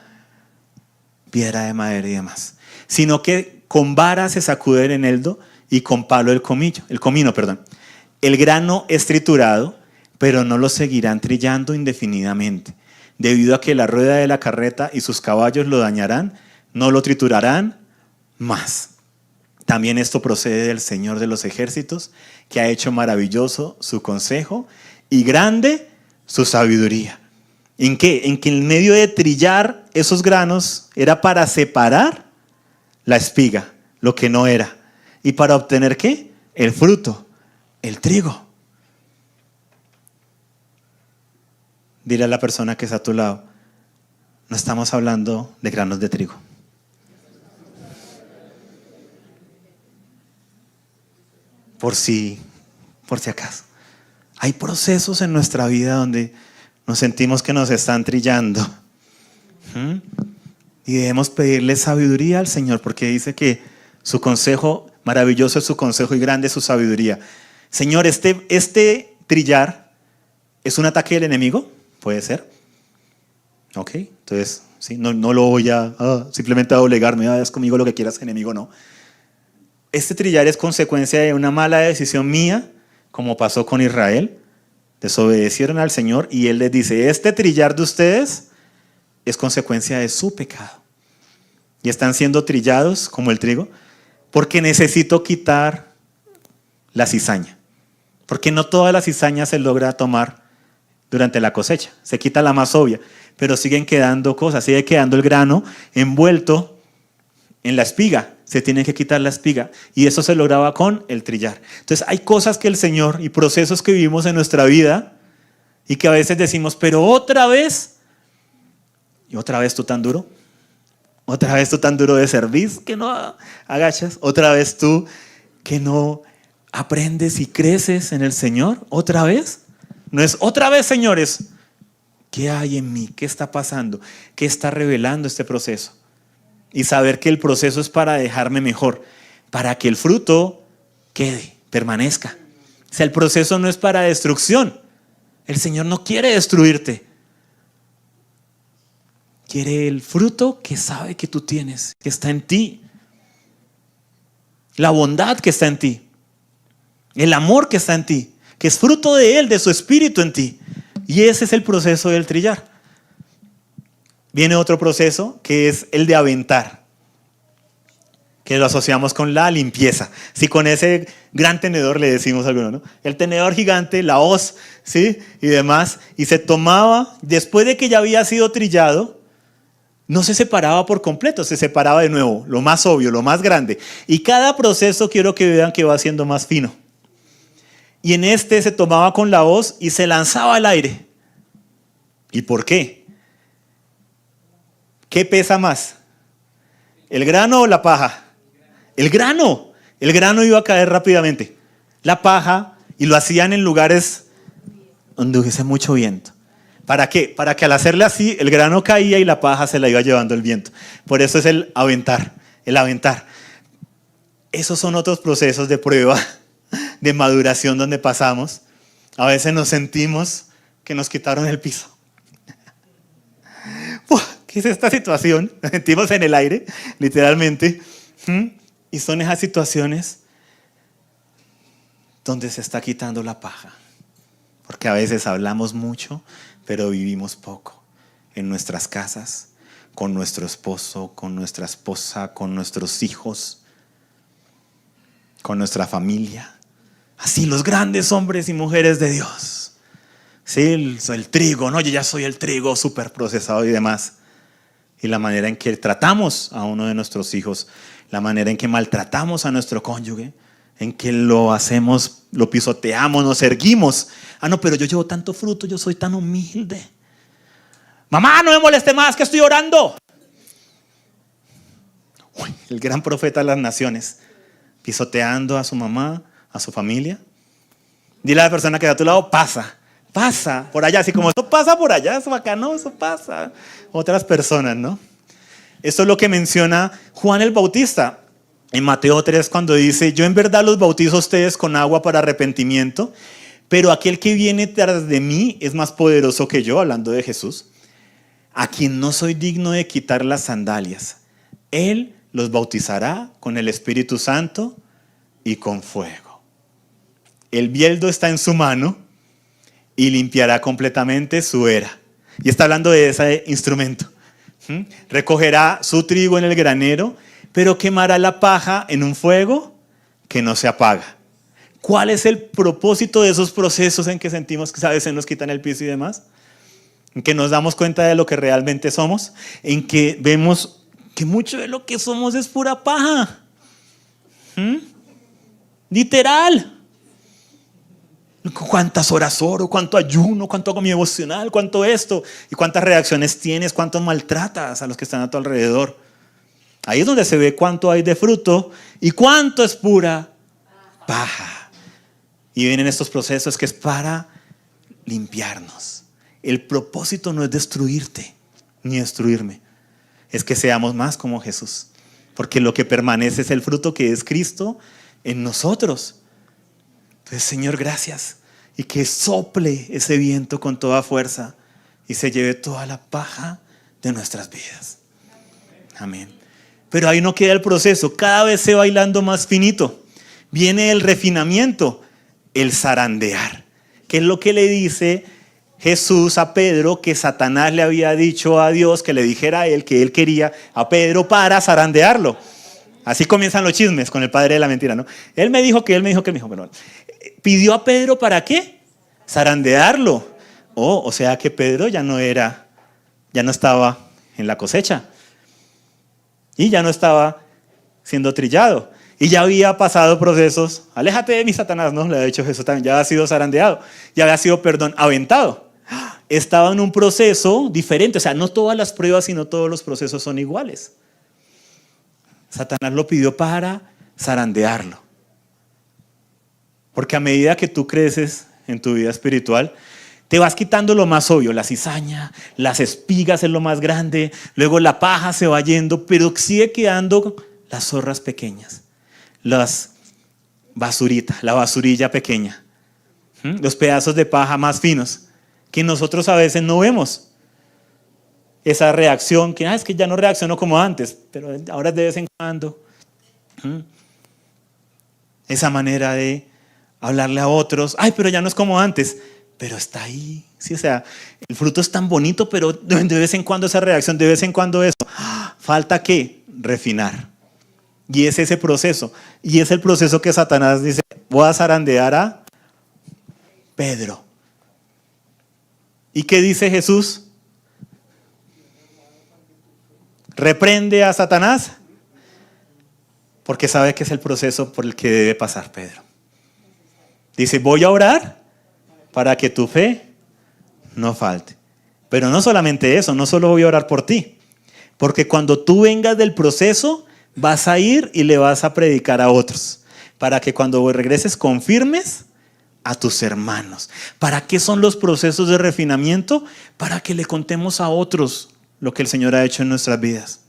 piedra de madera y demás, sino que con vara se sacude el eneldo y con palo el comino. El grano es triturado, pero no lo seguirán trillando indefinidamente, debido a que la rueda de la carreta y sus caballos lo dañarán, no lo triturarán más. También esto procede del Señor de los ejércitos, que ha hecho maravilloso su consejo y grande su sabiduría. ¿En qué? En que en medio de trillar esos granos era para separar la espiga, lo que no era. ¿Y para obtener qué? El fruto, el trigo. Dile a la persona que está a tu lado, no estamos hablando de granos de trigo. Por si acaso. Hay procesos en nuestra vida donde nos sentimos que nos están trillando. Y debemos pedirle sabiduría al Señor, porque dice que su consejo, maravilloso es su consejo y grande es su sabiduría. Señor, este trillar es un ataque del enemigo, puede ser. Ok, entonces ¿sí? No lo voy a simplemente a doblegarme, haz conmigo lo que quieras, enemigo, no. Este trillar es consecuencia de una mala decisión mía, como pasó con Israel. Desobedecieron al Señor y Él les dice, este trillar de ustedes es consecuencia de su pecado. Y están siendo trillados como el trigo porque necesito quitar la cizaña. Porque no toda la cizaña se logra tomar durante la cosecha. Se quita la más obvia, pero siguen quedando cosas, sigue quedando el grano envuelto en la espiga. Se tiene que quitar la espiga y eso se lograba con el trillar. Entonces hay cosas que el Señor y procesos que vivimos en nuestra vida y que a veces decimos, pero otra vez, y otra vez tú tan duro, otra vez tú tan duro de servir que no agachas, otra vez tú que no aprendes y creces en el Señor, otra vez. No es otra vez, señores. ¿Qué hay en mí? ¿Qué está pasando? ¿Qué está revelando este proceso? Y saber que el proceso es para dejarme mejor, para que el fruto quede, permanezca. O sea, el proceso no es para destrucción. El Señor no quiere destruirte. Quiere el fruto que sabe que tú tienes, que está en ti. La bondad que está en ti. El amor que está en ti, que es fruto de Él, de su espíritu en ti. Y ese es el proceso del trillar. Viene otro proceso que es el de aventar, que lo asociamos con la limpieza. Si con ese gran tenedor le decimos a alguno, ¿no? El tenedor gigante, la hoz, ¿sí? Y demás, y se tomaba, después de que ya había sido trillado, no se separaba por completo, se separaba de nuevo, lo más obvio, lo más grande. Y cada proceso quiero que vean que va siendo más fino. Y en este se tomaba con la hoz y se lanzaba al aire. ¿Y por qué? ¿Qué pesa más? ¿El grano o la paja? El grano. El grano iba a caer rápidamente. La paja, y lo hacían en lugares donde hubiese mucho viento. ¿Para qué? Para que al hacerle así, el grano caía y la paja se la iba llevando el viento. Por eso es el aventar, el aventar. Esos son otros procesos de prueba de maduración donde pasamos, a veces nos sentimos que nos quitaron el piso. ¿Qué es esta situación? Nos sentimos en el aire, literalmente. Y son esas situaciones donde se está quitando la paja. Porque a veces hablamos mucho, pero vivimos poco. En nuestras casas, con nuestro esposo, con nuestra esposa, con nuestros hijos, con nuestra familia. Así los grandes hombres y mujeres de Dios. Sí, el trigo, no, yo ya soy el trigo súper procesado y demás. Y la manera en que tratamos a uno de nuestros hijos, la manera en que maltratamos a nuestro cónyuge, en que lo hacemos, lo pisoteamos, nos erguimos. No, pero yo llevo tanto fruto, yo soy tan humilde. Mamá, no me moleste más, que estoy orando. El gran profeta de las naciones, pisoteando a su mamá, a su familia. Dile a la persona que está a tu lado, pasa por allá, así como esto pasa por allá, eso acá no, eso pasa. Otras personas, ¿no? Esto es lo que menciona Juan el Bautista en Mateo 3 cuando dice: yo en verdad los bautizo a ustedes con agua para arrepentimiento, pero aquel que viene tras de mí es más poderoso que yo, hablando de Jesús, a quien no soy digno de quitar las sandalias. Él los bautizará con el Espíritu Santo y con fuego. El bieldo está en su mano y limpiará completamente su era. Y está hablando de ese instrumento. Recogerá su trigo en el granero, pero quemará la paja en un fuego que no se apaga. ¿Cuál es el propósito de esos procesos en que sentimos que a veces nos quitan el piso y demás? En que nos damos cuenta de lo que realmente somos, en que vemos que mucho de lo que somos es pura paja. Literal. ¿Cuántas horas oro? ¿Cuánto ayuno? ¿Cuánto hago mi devocional? ¿Cuánto esto? ¿Y cuántas reacciones tienes? ¿Cuánto maltratas a los que están a tu alrededor? Ahí es donde se ve cuánto hay de fruto y cuánto es pura paja. Y vienen estos procesos que es para limpiarnos. El propósito no es destruirte ni destruirme. Es que seamos más como Jesús. Porque lo que permanece es el fruto que es Cristo en nosotros. Entonces, Señor, gracias. Y que sople ese viento con toda fuerza y se lleve toda la paja de nuestras vidas. Amén. Pero ahí no queda el proceso. Cada vez se va hilando más finito. Viene el refinamiento, el zarandear. ¿Qué es lo que le dice Jesús a Pedro? Que Satanás le había dicho a Dios que le dijera a él que él quería a Pedro para zarandearlo. Así comienzan los chismes con el padre de la mentira, ¿no? Él me dijo que, pero pidió a Pedro ¿para qué? Zarandearlo. O sea que Pedro ya no estaba en la cosecha. Y ya no estaba siendo trillado. Y ya había pasado procesos. Aléjate de mí, Satanás, ¿no? Le ha dicho Jesús también. Ya había sido zarandeado. Ya había sido, aventado. Estaba en un proceso diferente. O sea, no todas las pruebas, sino todos los procesos son iguales. Satanás lo pidió para zarandearlo. Porque a medida que tú creces en tu vida espiritual, te vas quitando lo más obvio, la cizaña, las espigas es lo más grande, luego la paja se va yendo, pero sigue quedando las zorras pequeñas, las basuritas, la basurilla pequeña, los pedazos de paja más finos, que nosotros a veces no vemos. Esa reacción, que es que ya no reacciono como antes, pero ahora de vez en cuando. Esa manera de hablarle a otros, pero ya no es como antes, pero está ahí. Sí, o sea, el fruto es tan bonito, pero de vez en cuando esa reacción, de vez en cuando eso. Falta ¿qué? Refinar. Y es ese proceso. Y es el proceso que Satanás dice: voy a zarandear a Pedro. ¿Y qué dice Jesús? Reprende a Satanás porque sabe que es el proceso por el que debe pasar Pedro. Dice: voy a orar para que tu fe no falte. Pero no solamente eso, no solo voy a orar por ti, porque cuando tú vengas del proceso vas a ir y le vas a predicar a otros, para que cuando regreses confirmes a tus hermanos. ¿Para qué son los procesos de refinamiento? Para que le contemos a otros lo que el Señor ha hecho en nuestras vidas.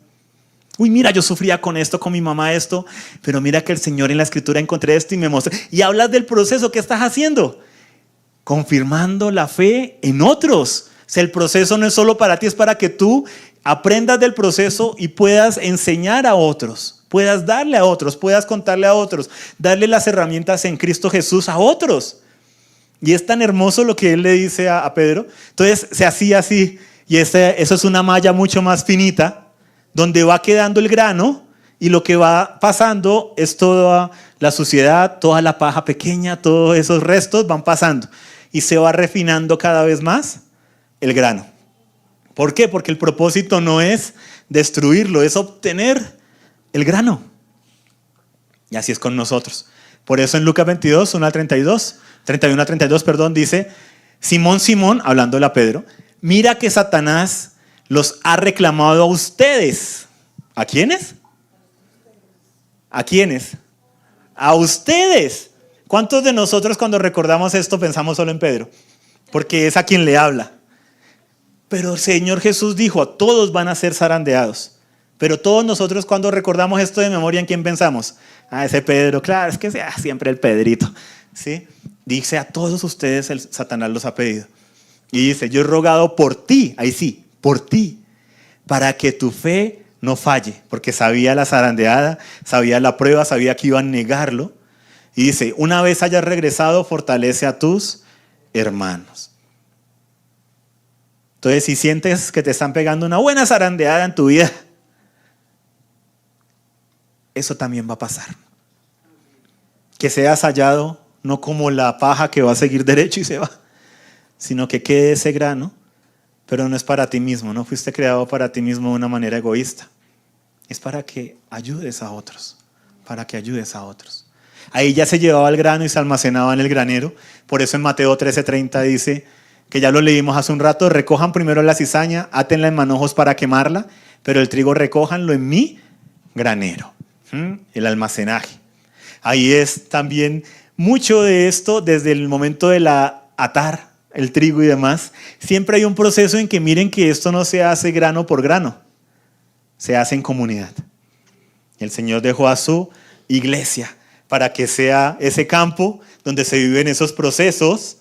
Uy, mira, yo sufría con esto, con mi mamá esto, pero mira que el Señor en la Escritura encontré esto y me mostró. Y hablas del proceso, ¿qué estás haciendo? Confirmando la fe en otros. O sea, el proceso no es solo para ti, es para que tú aprendas del proceso y puedas enseñar a otros, puedas darle a otros, puedas contarle a otros, darle las herramientas en Cristo Jesús a otros. Y es tan hermoso lo que él le dice a Pedro. Entonces se hacía así, y eso es una malla mucho más finita, donde va quedando el grano, y lo que va pasando es toda la suciedad, toda la paja pequeña, todos esos restos van pasando, y se va refinando cada vez más el grano. ¿Por qué? Porque el propósito no es destruirlo, es obtener el grano. Y así es con nosotros. Por eso en Lucas 22, 1 al 32, 31 al 32, perdón, dice: Simón, Simón, hablándole a Pedro, mira que Satanás los ha reclamado a ustedes. ¿A quiénes? ¿A quiénes? A ustedes. ¿Cuántos de nosotros cuando recordamos esto pensamos solo en Pedro? Porque es a quien le habla. Pero el Señor Jesús dijo, a todos van a ser zarandeados. Pero todos nosotros cuando recordamos esto de memoria, ¿en quién pensamos? Ah, ese Pedro, claro, es que sea siempre el Pedrito. ¿Sí? Dice, a todos ustedes el Satanás los ha pedido. Y dice, yo he rogado por ti, ahí sí, por ti, para que tu fe no falle. Porque sabía la zarandeada, sabía la prueba, sabía que iban a negarlo. Y dice, una vez hayas regresado, fortalece a tus hermanos. Entonces, si sientes que te están pegando una buena zarandeada en tu vida, eso también va a pasar. Que seas hallado no como la paja que va a seguir derecho y se va, sino que quede ese grano, pero no es para ti mismo, no fuiste creado para ti mismo de una manera egoísta. Es para que ayudes a otros, para que ayudes a otros. Ahí ya se llevaba el grano y se almacenaba en el granero. Por eso en Mateo 13:30 dice, que ya lo leímos hace un rato, recojan primero la cizaña, átenla en manojos para quemarla, pero el trigo recójanlo en mi granero. El almacenaje. Ahí es también mucho de esto, desde el momento de atar el trigo y demás, siempre hay un proceso en que miren que esto no se hace grano por grano, se hace en comunidad. El Señor dejó a su iglesia para que sea ese campo donde se viven esos procesos,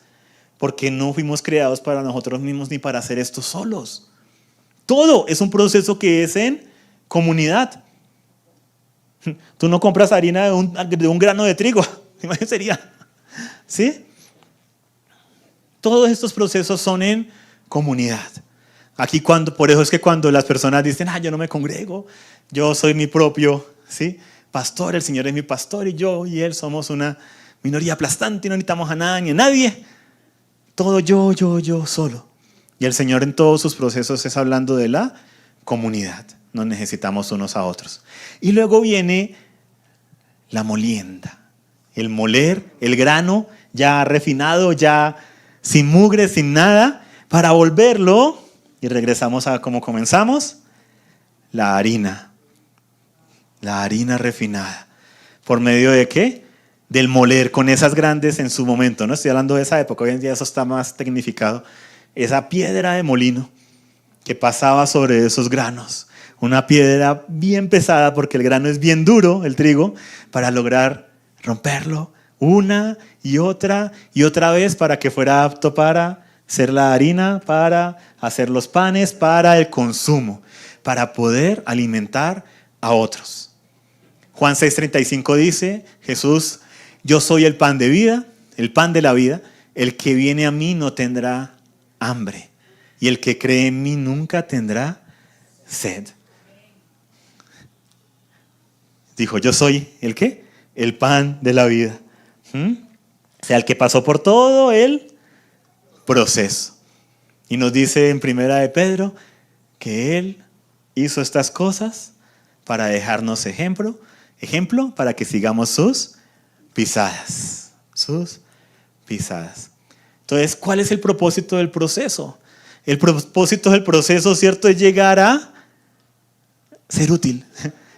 porque no fuimos creados para nosotros mismos ni para hacer esto solos. Todo es un proceso que es en comunidad. Tú no compras harina de un grano de trigo, imagínate sería, ¿sí? Todos estos procesos son en comunidad. Aquí por eso es que cuando las personas dicen, yo no me congrego, yo soy mi propio, ¿sí?, pastor, el Señor es mi pastor y yo y Él somos una minoría aplastante y no necesitamos a nada ni a nadie. Todo yo solo. Y el Señor en todos sus procesos es hablando de la comunidad. Nos necesitamos unos a otros. Y luego viene la molienda. El moler, el grano ya refinado, ya sin mugre, sin nada, para volverlo, y regresamos a como comenzamos, la harina. La harina refinada. ¿Por medio de qué? Del moler, con esas grandes en su momento, no estoy hablando de esa época, hoy en día eso está más tecnificado, esa piedra de molino que pasaba sobre esos granos, una piedra bien pesada porque el grano es bien duro, el trigo, para lograr romperlo una y otra vez para que fuera apto para hacer la harina, para hacer los panes, para el consumo, para poder alimentar a otros. Juan 6:35 dice, Jesús, yo soy el pan de vida, el pan de la vida. El que viene a mí no tendrá hambre. Y el que cree en mí nunca tendrá sed. Dijo, yo soy ¿el qué? El pan de la vida. O sea, el que pasó por todo el proceso. Y nos dice en primera de Pedro que Él hizo estas cosas para dejarnos ejemplo para que sigamos sus pisadas. Sus pisadas. Entonces, ¿cuál es el propósito del proceso? El propósito del proceso, ¿cierto?, es llegar a ser útil.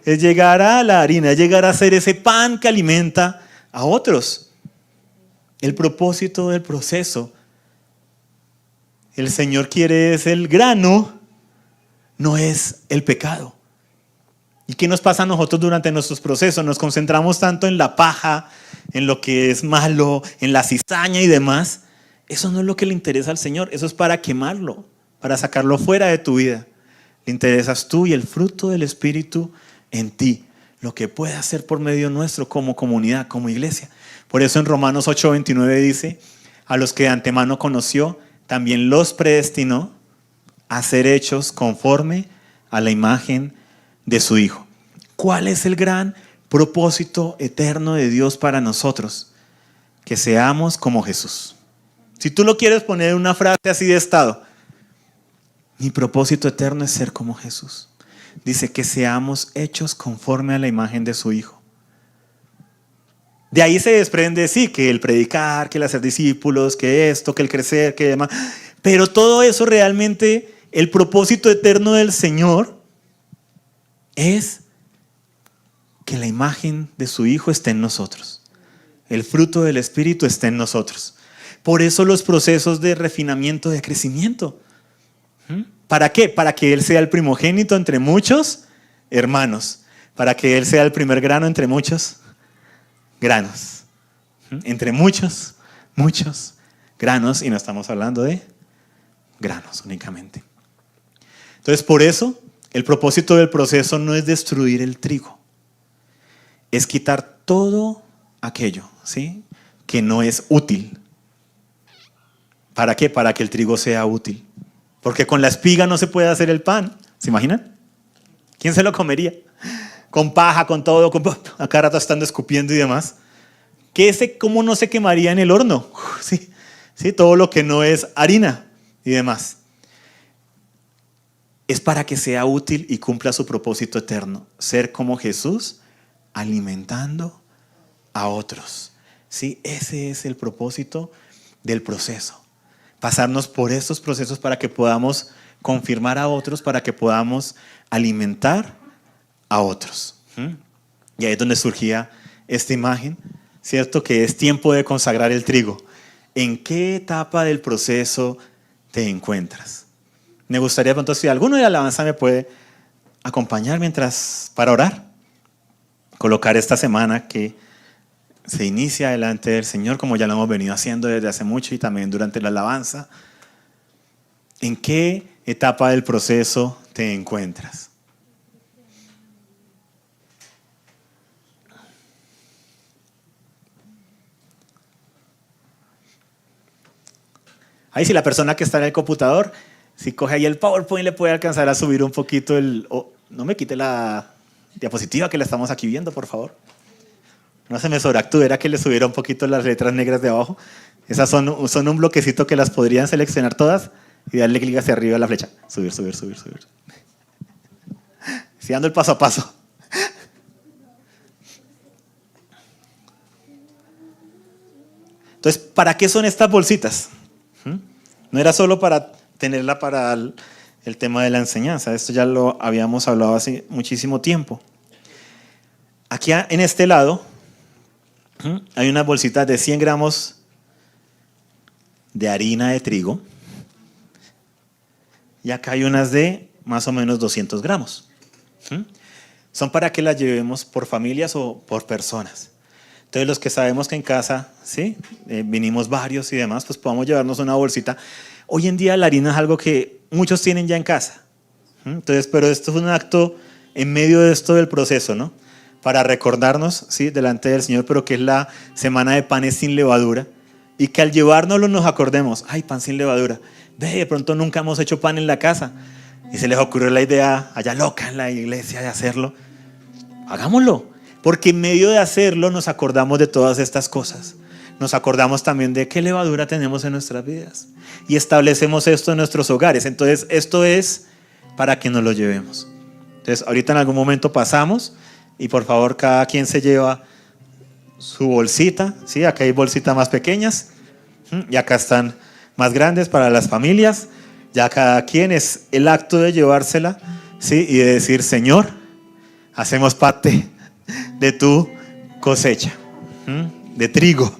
Es llegar a la harina, es llegar a ser ese pan que alimenta a otros. El propósito del proceso. El Señor quiere es el grano, no es el pecado. ¿Y qué nos pasa a nosotros durante nuestros procesos? Nos concentramos tanto en la paja, en lo que es malo, en la cizaña y demás. Eso no es lo que le interesa al Señor. Eso es para quemarlo, para sacarlo fuera de tu vida. Le interesas tú y el fruto del Espíritu en ti. Lo que puede hacer por medio nuestro como comunidad, como iglesia. Por eso en Romanos 8:29 dice, a los que de antemano conoció, también los predestinó a ser hechos conforme a la imagen de su Hijo. ¿Cuál es el gran propósito eterno de Dios para nosotros? Que seamos como Jesús. Si tú lo quieres poner en una frase así de estado, mi propósito eterno es ser como Jesús. Dice que seamos hechos conforme a la imagen de su Hijo. De ahí se desprende, sí, que el predicar, que el hacer discípulos, que esto, que el crecer, que demás. Pero todo eso realmente, el propósito eterno del Señor es que la imagen de su Hijo esté en nosotros. El fruto del Espíritu esté en nosotros. Por eso los procesos de refinamiento, de crecimiento. ¿Para qué? Para que Él sea el primogénito entre muchos hermanos. Para que Él sea el primer grano entre muchos granos. Entre muchos granos. Y no estamos hablando de granos únicamente. Entonces, por eso, el propósito del proceso no es destruir el trigo. Es quitar todo aquello, ¿sí?, que no es útil. ¿Para qué? Para que el trigo sea útil. Porque con la espiga no se puede hacer el pan. ¿Se imaginan? ¿Quién se lo comería? Con paja, con todo, a cada rato estando escupiendo y demás. ¿Cómo no se quemaría en el horno? Sí, todo lo que no es harina y demás. Es para que sea útil y cumpla su propósito eterno. Ser como Jesús, alimentando a otros. Sí, ese es el propósito del proceso. Pasarnos por estos procesos para que podamos confirmar a otros, para que podamos alimentar a otros. Y ahí es donde surgía esta imagen, ¿cierto? Que es tiempo de consagrar el trigo. ¿En qué etapa del proceso te encuentras? Me gustaría, pronto, si alguno de alabanza me puede acompañar para orar. Colocar esta semana que se inicia delante del Señor, como ya lo hemos venido haciendo desde hace mucho y también durante la alabanza. ¿En qué etapa del proceso te encuentras? Ahí si la persona que está en el computador, si coge ahí el PowerPoint, le puede alcanzar a subir un poquito no me quite la diapositiva que la estamos aquí viendo, por favor. No se me sobreactúe, era que le subiera un poquito las letras negras de abajo. Esas son un bloquecito que las podrían seleccionar todas y darle clic hacia arriba a la flecha. Subir. Estoy dando el paso a paso. Entonces, ¿para qué son estas bolsitas? No era solo para tenerla para el tema de la enseñanza. Esto ya lo habíamos hablado hace muchísimo tiempo. Aquí en este lado hay unas bolsitas de 100 gramos de harina de trigo. Y acá hay unas de más o menos 200 gramos. Son para que las llevemos por familias o por personas. Entonces los que sabemos que en casa, ¿sí?, vinimos varios y demás, pues podamos llevarnos una bolsita. Hoy en día la harina es algo que muchos tienen ya en casa. Entonces, pero esto es un acto en medio de esto del proceso, ¿no? Para recordarnos, ¿sí?, delante del Señor, pero que es la semana de panes sin levadura. Y que al llevárnoslo nos acordemos, ay, pan sin levadura. De pronto nunca hemos hecho pan en la casa. Y se les ocurrió la idea allá loca en la iglesia de hacerlo. Hagámoslo. Porque en medio de hacerlo nos acordamos de todas estas cosas. Nos acordamos también de qué levadura tenemos en nuestras vidas. Y establecemos esto en nuestros hogares. Entonces, esto es para que nos lo llevemos. Entonces, ahorita en algún momento pasamos y por favor cada quien se lleva su bolsita. ¿Sí? Acá hay bolsitas más pequeñas y acá están más grandes para las familias. Ya cada quien es el acto de llevársela, ¿sí?, y de decir, Señor, hacemos parte de tu cosecha, de trigo.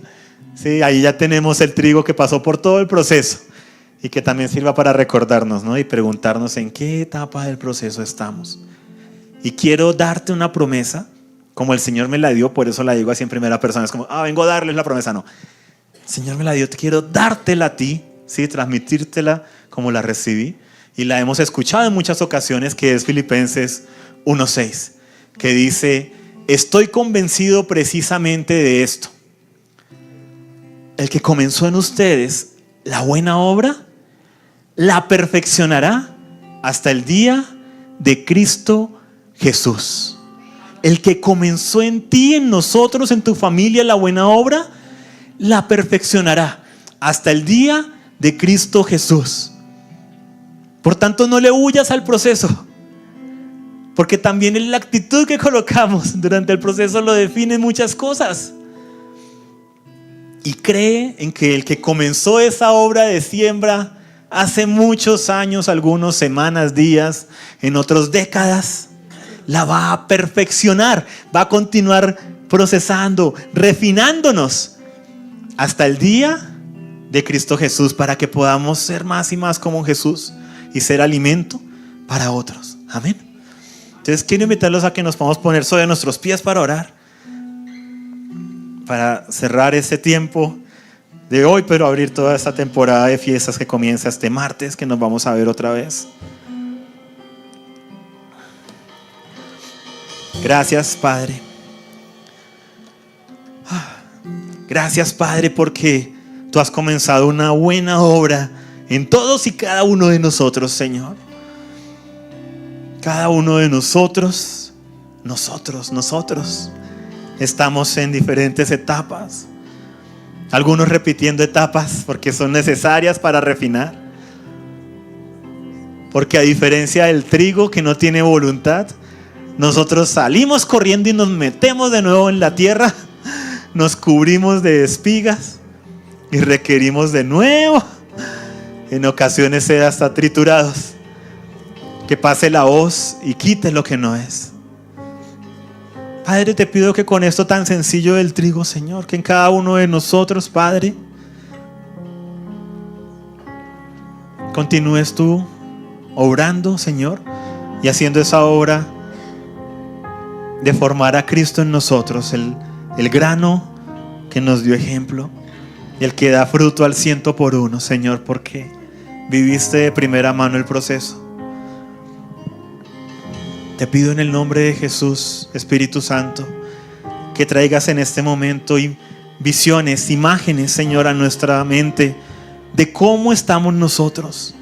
Sí, ahí ya tenemos el trigo que pasó por todo el proceso y que también sirva para recordarnos, ¿no?, y preguntarnos en qué etapa del proceso estamos. y quiero darte una promesa, como el Señor me la dio, por eso la digo así en primera persona. Es como, vengo a darles la promesa. No, el Señor me la dio, quiero dártela a ti, ¿sí? Transmitírtela como la recibí. Y la hemos escuchado en muchas ocasiones, que es Filipenses 1:6, que dice: estoy convencido precisamente de esto. El que comenzó en ustedes la buena obra, la perfeccionará hasta el día de Cristo Jesús. El que comenzó en ti, en nosotros, en tu familia, la buena obra, la perfeccionará hasta el día de Cristo Jesús. Por tanto, no le huyas al proceso, porque también la actitud que colocamos durante el proceso lo define muchas cosas. Y cree en que el que comenzó esa obra de siembra hace muchos años, algunos semanas, días, en otros décadas, la va a perfeccionar, va a continuar procesando, refinándonos hasta el día de Cristo Jesús, para que podamos ser más y más como Jesús y ser alimento para otros. Amén. Entonces quiero invitarlos a que nos podamos poner sobre nuestros pies para orar, para cerrar ese tiempo de hoy, pero abrir toda esta temporada de fiestas que comienza este martes, que nos vamos a ver otra vez. Gracias, Padre. Gracias, Padre, porque tú has comenzado una buena obra en todos y cada uno de nosotros, Señor. Cada uno de nosotros estamos en diferentes etapas. Algunos repitiendo etapas porque son necesarias para refinar. Porque a diferencia del trigo que no tiene voluntad, nosotros salimos corriendo y nos metemos de nuevo en la tierra, nos cubrimos de espigas y requerimos de nuevo, en ocasiones ser hasta triturados, que pase la hoz y quite lo que no es. Padre, te pido que con esto tan sencillo del trigo, Señor, que en cada uno de nosotros, Padre, continúes tú obrando, Señor, y haciendo esa obra de formar a Cristo en nosotros, el grano que nos dio ejemplo, y el que da fruto al 100 por 1, Señor, porque viviste de primera mano el proceso. Te pido en el nombre de Jesús, Espíritu Santo, que traigas en este momento visiones, imágenes, Señor, a nuestra mente de cómo estamos nosotros,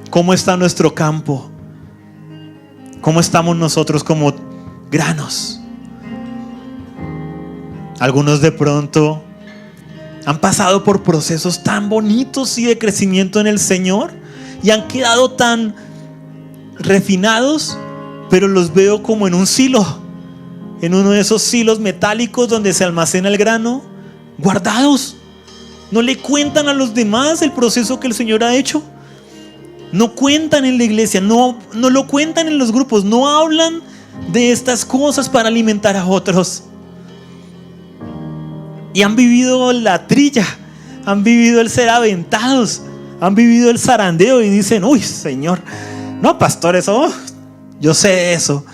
cómo está nuestro campo, cómo estamos nosotros como granos. Algunos de pronto han pasado por procesos tan bonitos y de crecimiento en el Señor y han quedado tan refinados, pero los veo como en un silo, en uno de esos silos metálicos donde se almacena el grano, guardados. No le cuentan a los demás el proceso que el Señor ha hecho. No cuentan en la iglesia, no lo cuentan en los grupos, no hablan de estas cosas para alimentar a otros. Y han vivido la trilla, han vivido el ser aventados, han vivido el zarandeo y dicen: uy, Señor, no, pastor, eso, yo sé eso,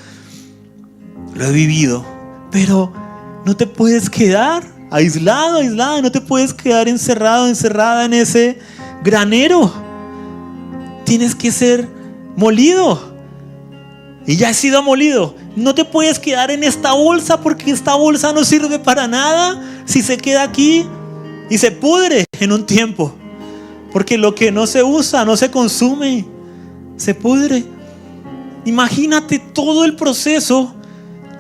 lo he vivido. Pero no te puedes quedar aislado, aislada, no te puedes quedar encerrado, encerrada en ese granero. Tienes que ser molido. Y ya has sido molido. No te puedes quedar en esta bolsa, porque esta bolsa no sirve para nada si se queda aquí y se pudre en un tiempo. Porque lo que no se usa, no se consume, se pudre. Imagínate todo el proceso,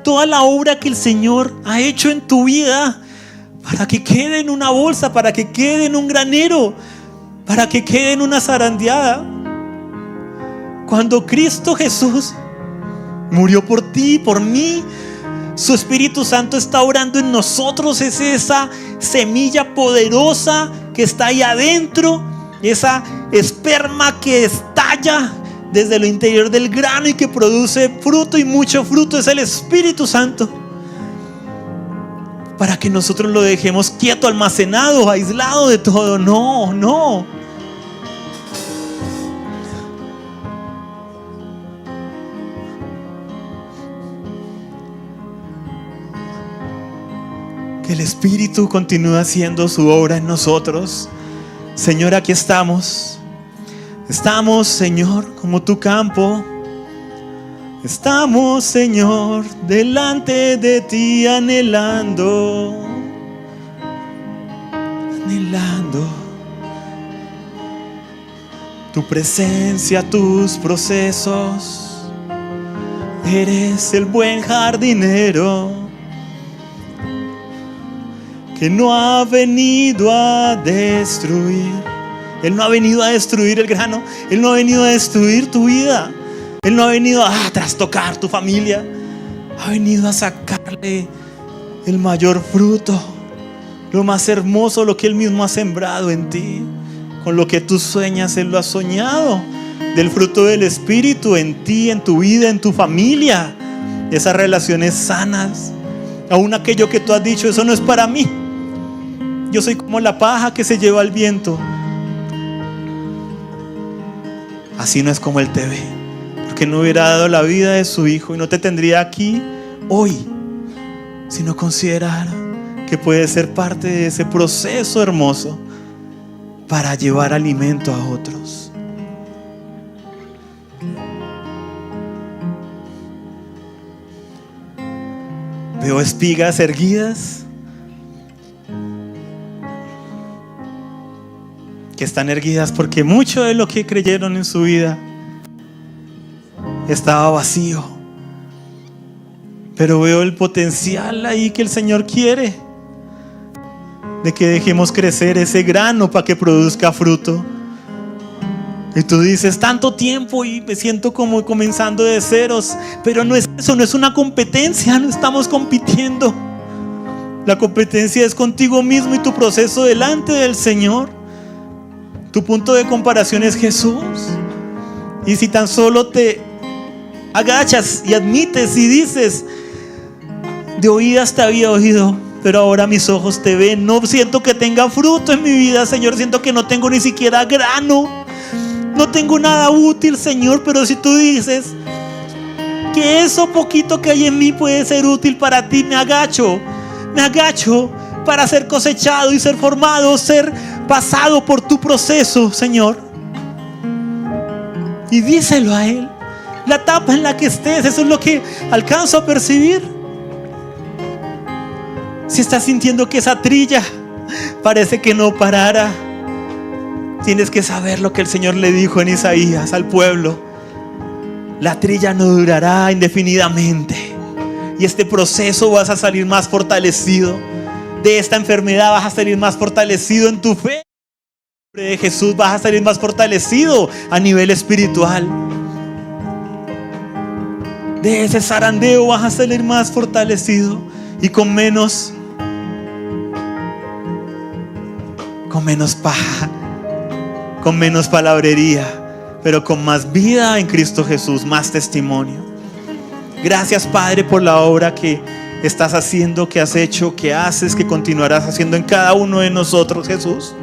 toda la obra que el Señor ha hecho en tu vida, para que quede en una bolsa, para que quede en un granero, para que quede en una zarandeada. Cuando Cristo Jesús murió por ti, por mí, su Espíritu Santo está orando en nosotros. Es esa semilla poderosa que está ahí adentro, esa esperma que estalla desde lo interior del grano y que produce fruto, y mucho fruto. Es el Espíritu Santo, para que nosotros lo dejemos quieto, almacenado, aislado de todo. No. Que el Espíritu continúe haciendo su obra en nosotros. Señor, aquí estamos. Estamos, Señor, como tu campo. Estamos, Señor, delante de ti anhelando tu presencia, tus procesos. Eres el buen jardinero que no ha venido a destruir. Él no ha venido a destruir el grano. Él no ha venido a destruir tu vida. Él no ha venido a trastocar tu familia. Ha venido a sacarle el mayor fruto, lo más hermoso, lo que Él mismo ha sembrado en ti. Con lo que tú sueñas, Él lo ha soñado. Del fruto del Espíritu en ti, en tu vida, en tu familia. Esas relaciones sanas. Aún aquello que tú has dicho, eso no es para mí. Yo soy como la paja que se lleva al viento. Así no es como Él te ve. Porque no hubiera dado la vida de su Hijo y no te tendría aquí hoy si no considerara que puede ser parte de ese proceso hermoso para llevar alimento a otros. Veo espigas erguidas que están erguidas porque mucho de lo que creyeron en su vida estaba vacío. Pero veo el potencial ahí que el Señor quiere, de que dejemos crecer ese grano para que produzca fruto. Y tú dices, tanto tiempo y me siento como comenzando de ceros. Pero no es eso, no es una competencia, no estamos compitiendo. La competencia es contigo mismo y tu proceso delante del Señor. Tu punto de comparación es Jesús. Y si tan solo te agachas y admites y dices, de oídas te había oído, pero ahora mis ojos te ven. No siento que tenga fruto en mi vida, Señor. Siento que no tengo ni siquiera grano. No tengo nada útil, Señor. Pero si tú dices que eso poquito que hay en mí puede ser útil para ti, me agacho para ser cosechado y ser formado, ser pasado por tu proceso, Señor. Y díselo a Él. La etapa en la que estés, eso es lo que alcanzo a percibir. Si estás sintiendo que esa trilla parece que no parara, tienes que saber lo que el Señor le dijo en Isaías al pueblo. La trilla no durará indefinidamente. Y este proceso vas a salir más fortalecido. De esta enfermedad vas a salir más fortalecido en tu fe. De Jesús vas a salir más fortalecido a nivel espiritual. De ese zarandeo vas a salir más fortalecido y con menos paja, con menos palabrería, pero con más vida en Cristo Jesús, más testimonio. Gracias, Padre, por la obra que estás haciendo, que has hecho, que haces, que continuarás haciendo en cada uno de nosotros, Jesús.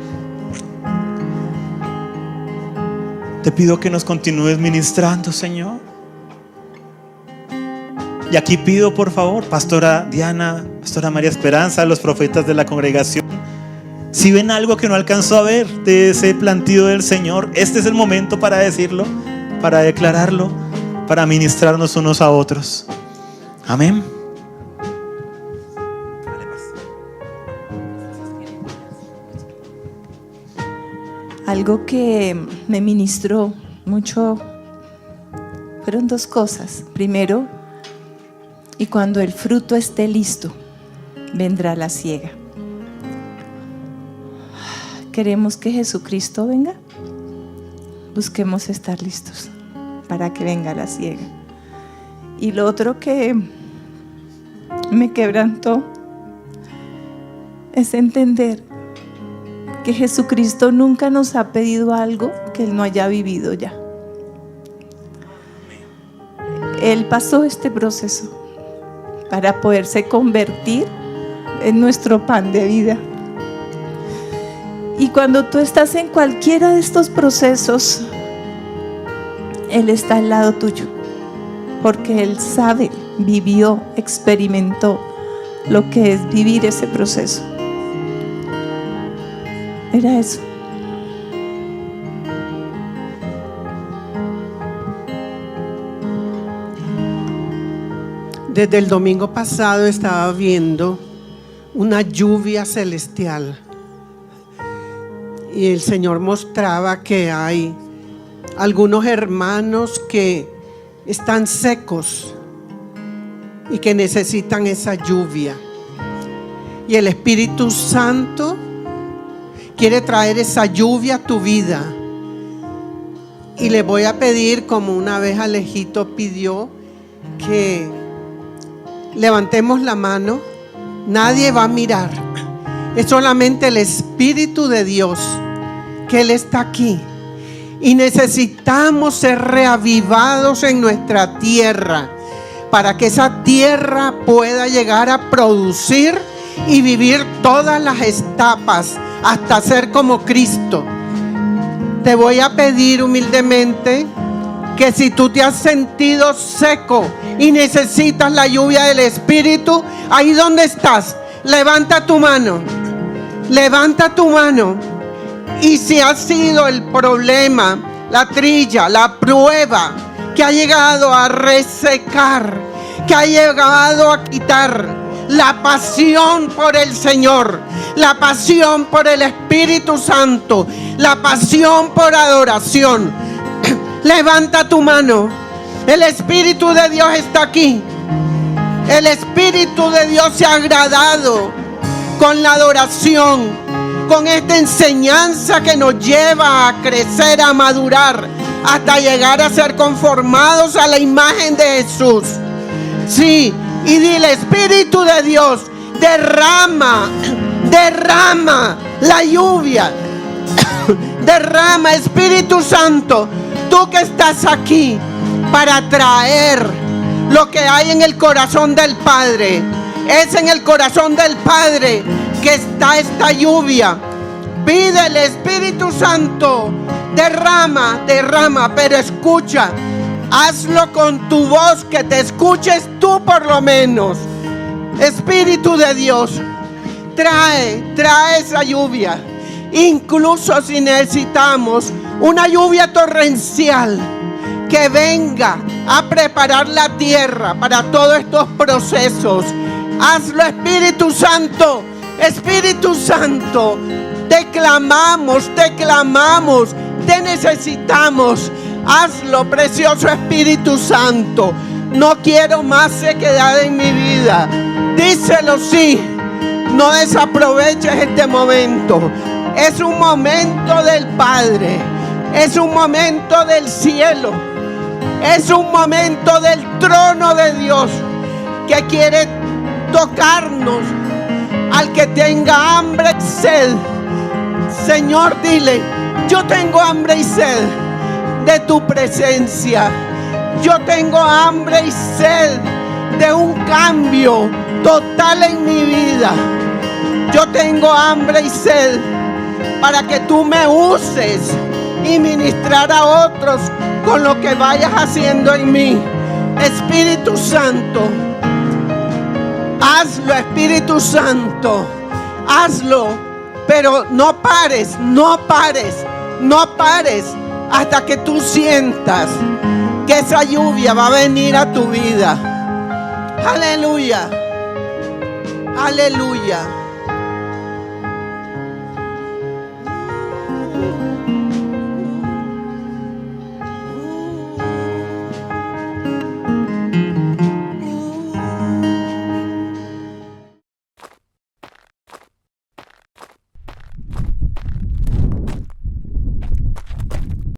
Te pido que nos continúes ministrando, Señor. Y aquí pido, por favor, Pastora Diana, Pastora María Esperanza, los profetas de la congregación, si ven algo que no alcanzó a ver de ese plantío del Señor, este es el momento para decirlo, para declararlo, para ministrarnos unos a otros. Amén. Algo que me ministró mucho fueron dos cosas. Primero, y cuando el fruto esté listo, vendrá la siega. ¿Queremos que Jesucristo venga? Busquemos estar listos para que venga la siega. Y lo otro que me quebrantó es entender que Jesucristo nunca nos ha pedido algo que Él no haya vivido ya. Él pasó este proceso para poderse convertir en nuestro pan de vida. Y cuando tú estás en cualquiera de estos procesos, Él está al lado tuyo, porque Él sabe, vivió, experimentó lo que es vivir ese proceso. Era eso. Desde el domingo pasado estaba viendo una lluvia celestial y el Señor mostraba que hay algunos hermanos que están secos y que necesitan esa lluvia, y el Espíritu Santo quiere traer esa lluvia a tu vida. Y le voy a pedir, como una vez Alejito pidió, que levantemos la mano. Nadie va a mirar, es solamente el Espíritu de Dios, que Él está aquí. Y necesitamos ser reavivados en nuestra tierra, para que esa tierra pueda llegar a producir y vivir todas las etapas hasta ser como Cristo. Te voy a pedir humildemente que si tú te has sentido seco y necesitas la lluvia del Espíritu, ahí donde estás, levanta tu mano. Levanta tu mano. Y si ha sido el problema, la trilla, la prueba que ha llegado a resecar, que ha llegado a quitar la pasión por el Señor, la pasión por el Espíritu Santo, la pasión por adoración, levanta tu mano. El Espíritu de Dios está aquí. El Espíritu de Dios se ha agradado con la adoración, con esta enseñanza que nos lleva a crecer, a madurar, hasta llegar a ser conformados a la imagen de Jesús. Sí, y dile: Espíritu de Dios, derrama la lluvia. Derrama, Espíritu Santo, tú que estás aquí para traer lo que hay en el corazón del Padre. Es en el corazón del Padre que está esta lluvia. Pídele: Espíritu Santo, derrama, pero escucha, hazlo con tu voz, que te escuches tú por lo menos. Espíritu de Dios, trae esa lluvia. Incluso si necesitamos una lluvia torrencial que venga a preparar la tierra para todos estos procesos, hazlo, Espíritu Santo. Espíritu Santo, te clamamos, te necesitamos. Hazlo, precioso Espíritu Santo. No quiero más sequedad en mi vida. Díselo, sí. No desaproveches este momento. Es un momento del Padre. Es un momento del cielo. Es un momento del trono de Dios, que quiere tocarnos al que tenga hambre y sed. Señor, dile: yo tengo hambre y sed de tu presencia. Yo tengo hambre y sed de un cambio total en mi vida. Yo tengo hambre y sed para que tú me uses y ministrar a otros con lo que vayas haciendo en mí. Espíritu Santo, hazlo, Espíritu Santo, hazlo. Pero no pares hasta que tú sientas que esa lluvia va a venir a tu vida. Aleluya, aleluya.